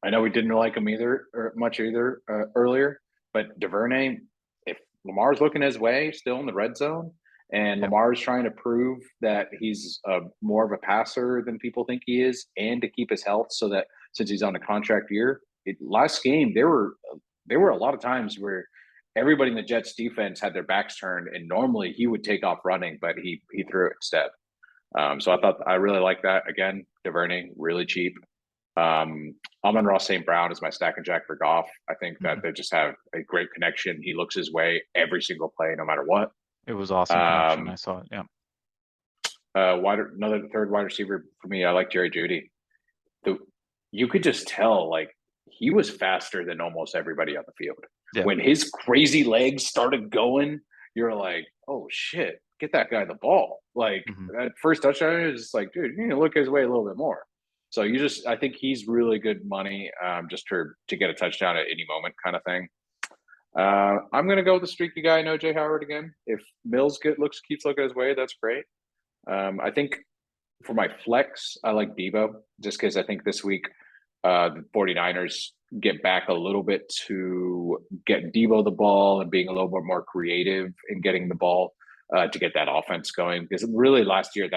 I know we didn't like him either or much either earlier, but Duvernay, if Lamar's looking his way still in the red zone, and Yep. Lamar's trying to prove that he's more of a passer than people think he is, and to keep his health, so that since he's on a contract year, last game there were a lot of times where everybody in the Jets defense had their backs turned, and normally he would take off running, but he threw it instead. So I really like that. Again, Duvernay, really cheap. Amon-Ra St. Brown is my stack and jack for Goff. I think that Hmm. they just have a great connection. He looks his way every single play, no matter what. It was awesome connection. I Um, saw it. Yeah. another third wide receiver for me. I like Jerry Jeudy. The, you could just tell, like, he was faster than almost everybody on the field. Yeah. When his crazy legs started going, you're like, oh shit, get that guy the ball. Like Hmm. that first touchdown is just like, dude, you need to look his way a little bit more. So I think he's really good money, just to get a touchdown at any moment, kind of thing. I'm gonna go with the streaky guy, no Jay Howard again. If Mills keeps looking his way, that's great. I think for my flex, I like Debo just because I think this week the 49ers get back a little bit to get Debo the ball and being a little bit more creative in getting the ball to get that offense going. Because really last year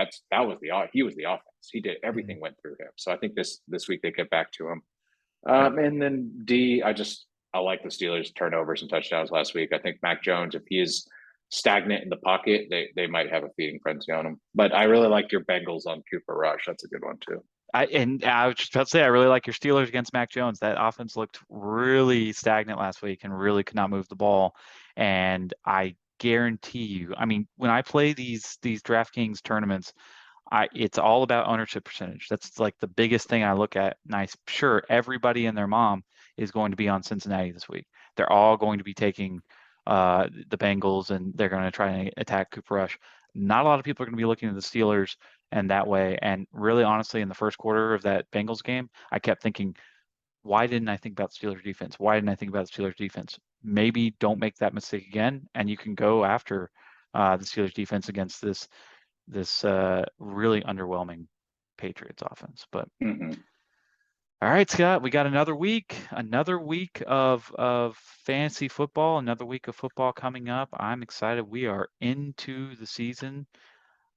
he was the offense. He did Hmm. everything went through him. So I think this week they get back to him. Yeah. And then I like the Steelers turnovers and touchdowns last week. I think Mac Jones, if he is stagnant in the pocket, they might have a feeding frenzy on him. But I really like your Bengals on Cooper Rush. That's a good one too. I was just about to say I really like your Steelers against Mac Jones. That offense looked really stagnant last week and really could not move the ball. And I guarantee you, I mean, when I play these DraftKings tournaments, it's all about ownership percentage. That's like the biggest thing I look at. And I'm sure everybody and their mom is going to be on Cincinnati this week. They're all going to be taking the Bengals and they're going to try and attack Cooper Rush. Not a lot of people are going to be looking at the Steelers and that way. And really, honestly, in the first quarter of that Bengals game, I kept thinking, why didn't I think about the Steelers defense? Why didn't I think about the Steelers defense? Maybe don't make that mistake again, and you can go after the Steelers defense against this really underwhelming Patriots offense. But Mm-hmm. all right, Scott, we got another week of fantasy football, another week of football coming up. I'm excited. We are into the season.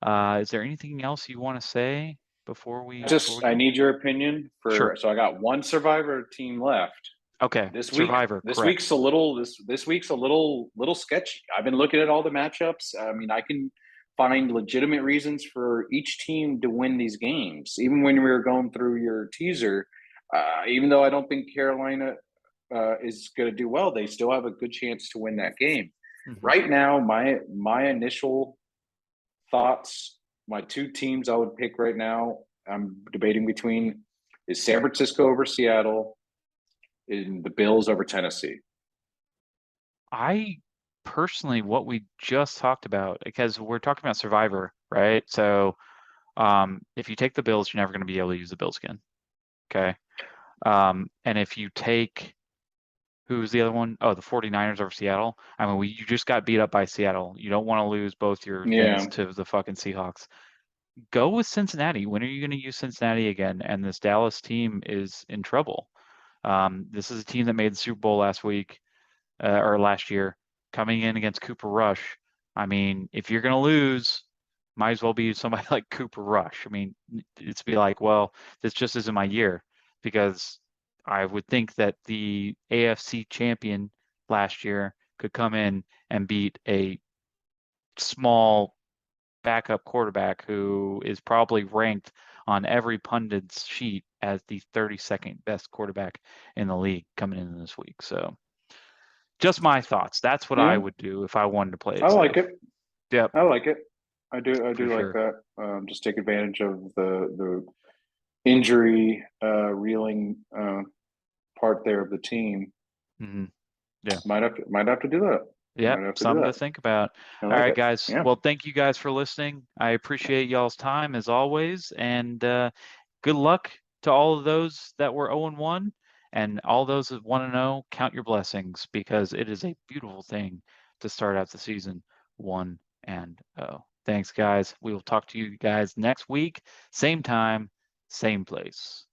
Is there anything else you want to say before we I go? need your opinion Sure. so I got one survivor team left Okay. this week. Survivor, This correct. week's a little this week's a little sketchy. I've been looking at all the matchups. I mean, I can find legitimate reasons for each team to win these games. Even when we were going through your teaser, even though I don't think Carolina is going to do well, they still have a good chance to win that game. Hmm. Right now, my initial thoughts, my two teams I would pick right now, I'm debating between is San Francisco over Seattle and the Bills over Tennessee. I personally, what we just talked about, because we're talking about Survivor, right? So if you take the Bills, you're never going to be able to use the Bills again. Okay. And if you take who's the other one? Oh, the 49ers over Seattle. I mean, you just got beat up by Seattle. You don't want to lose both your things Yeah. to the fucking Seahawks. Go with Cincinnati. When are you going to use Cincinnati again? And this Dallas team is in trouble. This is a team that made the Super Bowl last week or last year, coming in against Cooper Rush. I mean, if you're going to lose, might as well be somebody like Cooper Rush. I mean, it's be like, well, this just isn't my year because I would think that the AFC champion last year could come in and beat a small backup quarterback who is probably ranked on every pundit's sheet as the 32nd best quarterback in the league coming into this week. So just my thoughts. That's what I Yeah. would do if I wanted to play I it like safe. it. Yep, I like it. I for do like sure. that. Just take advantage of the injury reeling part there of the team. Hmm. Yeah. Might have to do that. Yep. Might have to do Something to that. think about. I All like right, it. guys. Yeah. Well, thank you guys for listening. I appreciate y'all's time as always. And good luck to all of those that were 0-1 and all those that want to know, count your blessings because it is a beautiful thing to start out the season 1-0. Thanks, guys. We will talk to you guys next week, same time, same place.